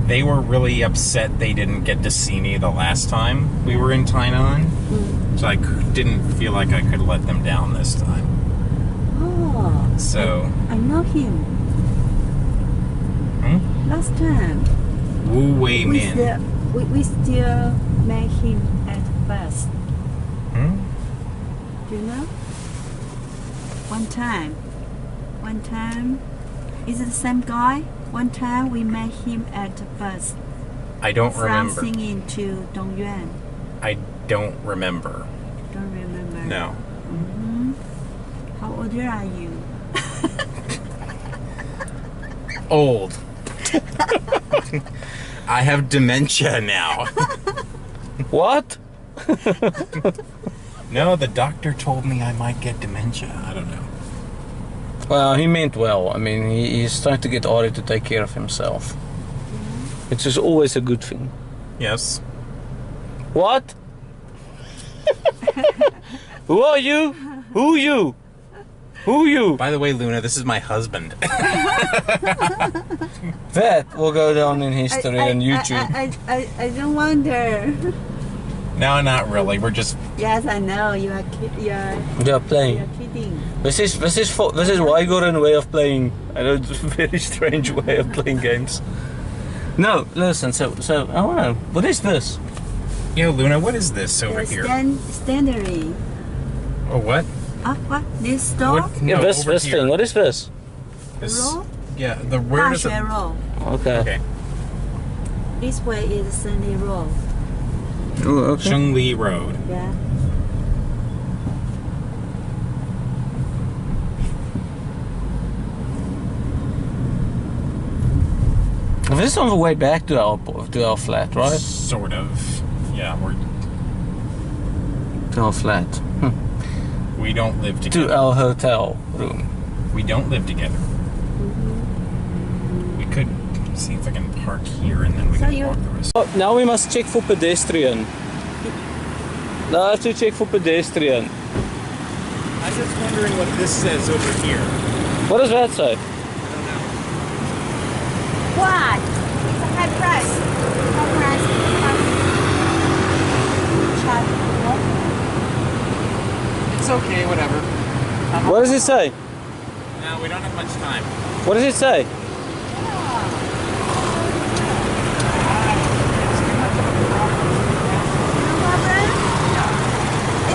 they were really upset they didn't get to see me the last time we were in Tainan. So I didn't feel like I could let them down this time. Oh. So, I know him. Last time. Wu Wei We Min. still met him at bus. Do you know? One time, is it the same guy? One time we met him at the bus I don't from remember. singing to Dongyuan. I don't remember. Don't remember. No. How old are you? Old. I have dementia now. What? No, the doctor told me I might get dementia. I don't know. Well, he meant well. I mean, he's trying to get Ari to take care of himself. Which is always a good thing. Yes. What? Who are you? Who you? Who you? By the way, Luna, this is my husband. That will go down in history on YouTube. I don't wonder. No, not really. We're just... Yes, I know. You are They're playing. kidding. This is Wygoran way of playing. I know it's a very strange way of playing games. No, listen. So I don't know. What is this? Yo, Luna, what is this over here? Standardly. Oh, what? What? This store? What? Yeah, No, this over here. thing. What is this? This, Roll? yeah, the where does it? Roll. Okay. Okay. This way is Sunday Road. Oh, okay. Shengli Road. Yeah. This is on the way back to our flat, right? Sort of. Yeah, we're... To our flat. We don't live To together. our hotel room. We don't live together. We could see if I can park here and then we So can you- walk the rest. Oh, now we must check for pedestrian. Now I have to check for pedestrian. I'm just wondering what this says over here. What does that say? What? It's a high price. High price. Charge. It's okay, whatever. What does it say? No, we don't have much time. What does it say?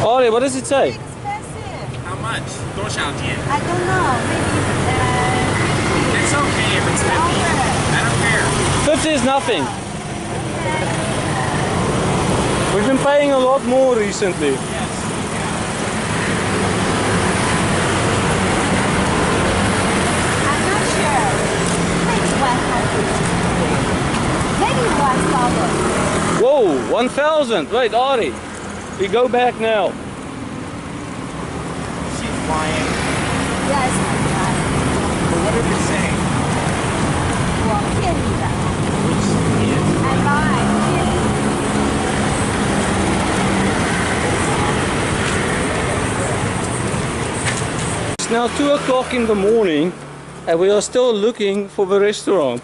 Ollie, what does it say? Expensive. How much? 多少钱? I don't know. Maybe It's okay if it's 50. I don't care. 50 is nothing. We've been paying a lot more recently. I'm not sure. Maybe 100. Maybe $1. Whoa, 1,000. Wait, Ari, we go back now. She's lying. Yes, I'm right. But what did it say? 我骗你的。Which is... I lied. 骗你。 It's now 2 o'clock in the morning and we are still looking for the restaurant.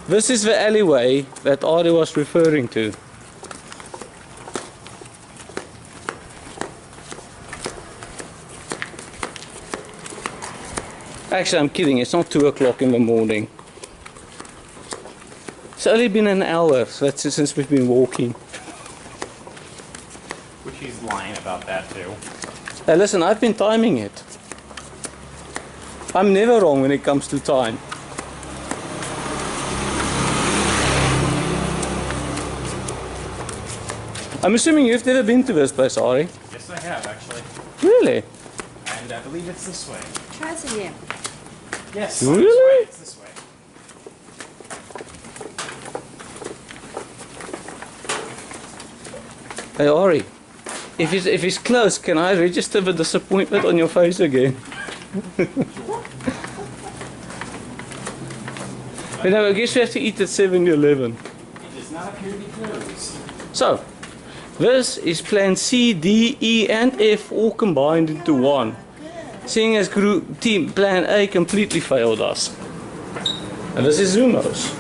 This is the alleyway that Ari was referring to. Actually, I'm kidding, it's not 2 o'clock in the morning. It's only been an hour since we've been walking. Which he's lying about that too. Hey, listen, I've been timing it. I'm never wrong when it comes to time. I'm assuming you've never been to this place, Ari? Yes, I have actually. Really? And I believe it's this way. Trust him. Yes. Really? This way. It's this way. Hey, Ari, if it's close, can I register the disappointment on your face again? But no, I guess we have to eat at 7-Eleven. It does not appear to be closed. So, this is plan C, D, E and F all combined into one. Seeing as group team plan A completely failed us. And this is Zumos.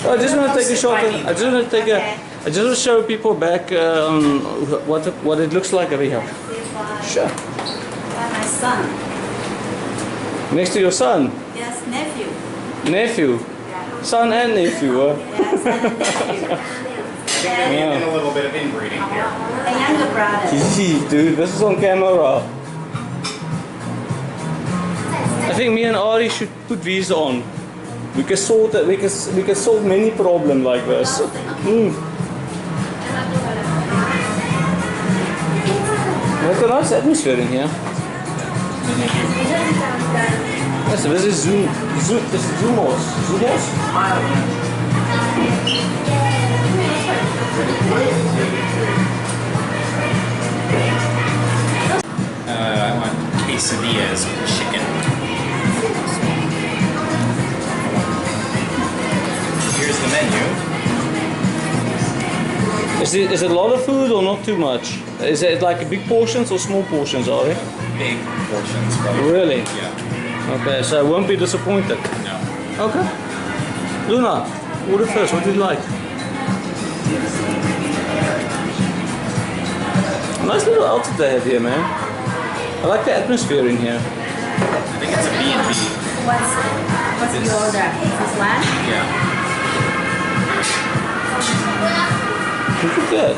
I just want to take a shot. I just want to take a. I just want to show people back what it looks like over here. Sure. By my son. Next to your son, Yes, nephew. nephew, Yeah. son and nephew. Yes, and nephew. And a little bit of inbreeding here. A younger brother. Gee, dude, this is on camera. I think me and Ari should put these on. We can solve that. We can solve many problems like this. There's a nice atmosphere in here. Yes, this is Zumos. I want quesadillas with chicken. Here's the menu. Is it a lot of food or not too much? Is it like big portions or small portions, are they? Big portions. Probably. Really? Yeah. Okay, so I won't be disappointed. No. Okay. Luna, order first. What do you like? Nice little outfit they have here, man. I like the atmosphere in here. I think it's a B&B. What's your order? This one? Yeah. Pretty good.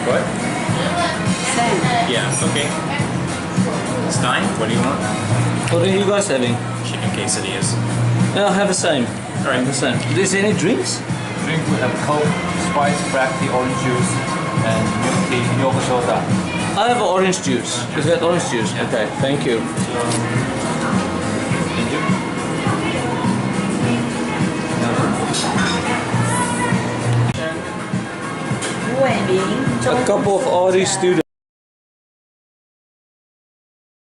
What? Same. Yeah, okay. Stein, what do you want? What are you guys having? Chicken quesadillas. Yeah, I'll have the same. Alright. The same. Is there any drinks? Drink, we have Coke, Sprite, black tea, orange juice, and milk tea, yogurt soda. I have orange juice. Is that orange juice? Yeah. Okay, thank you. A couple of Aussie students.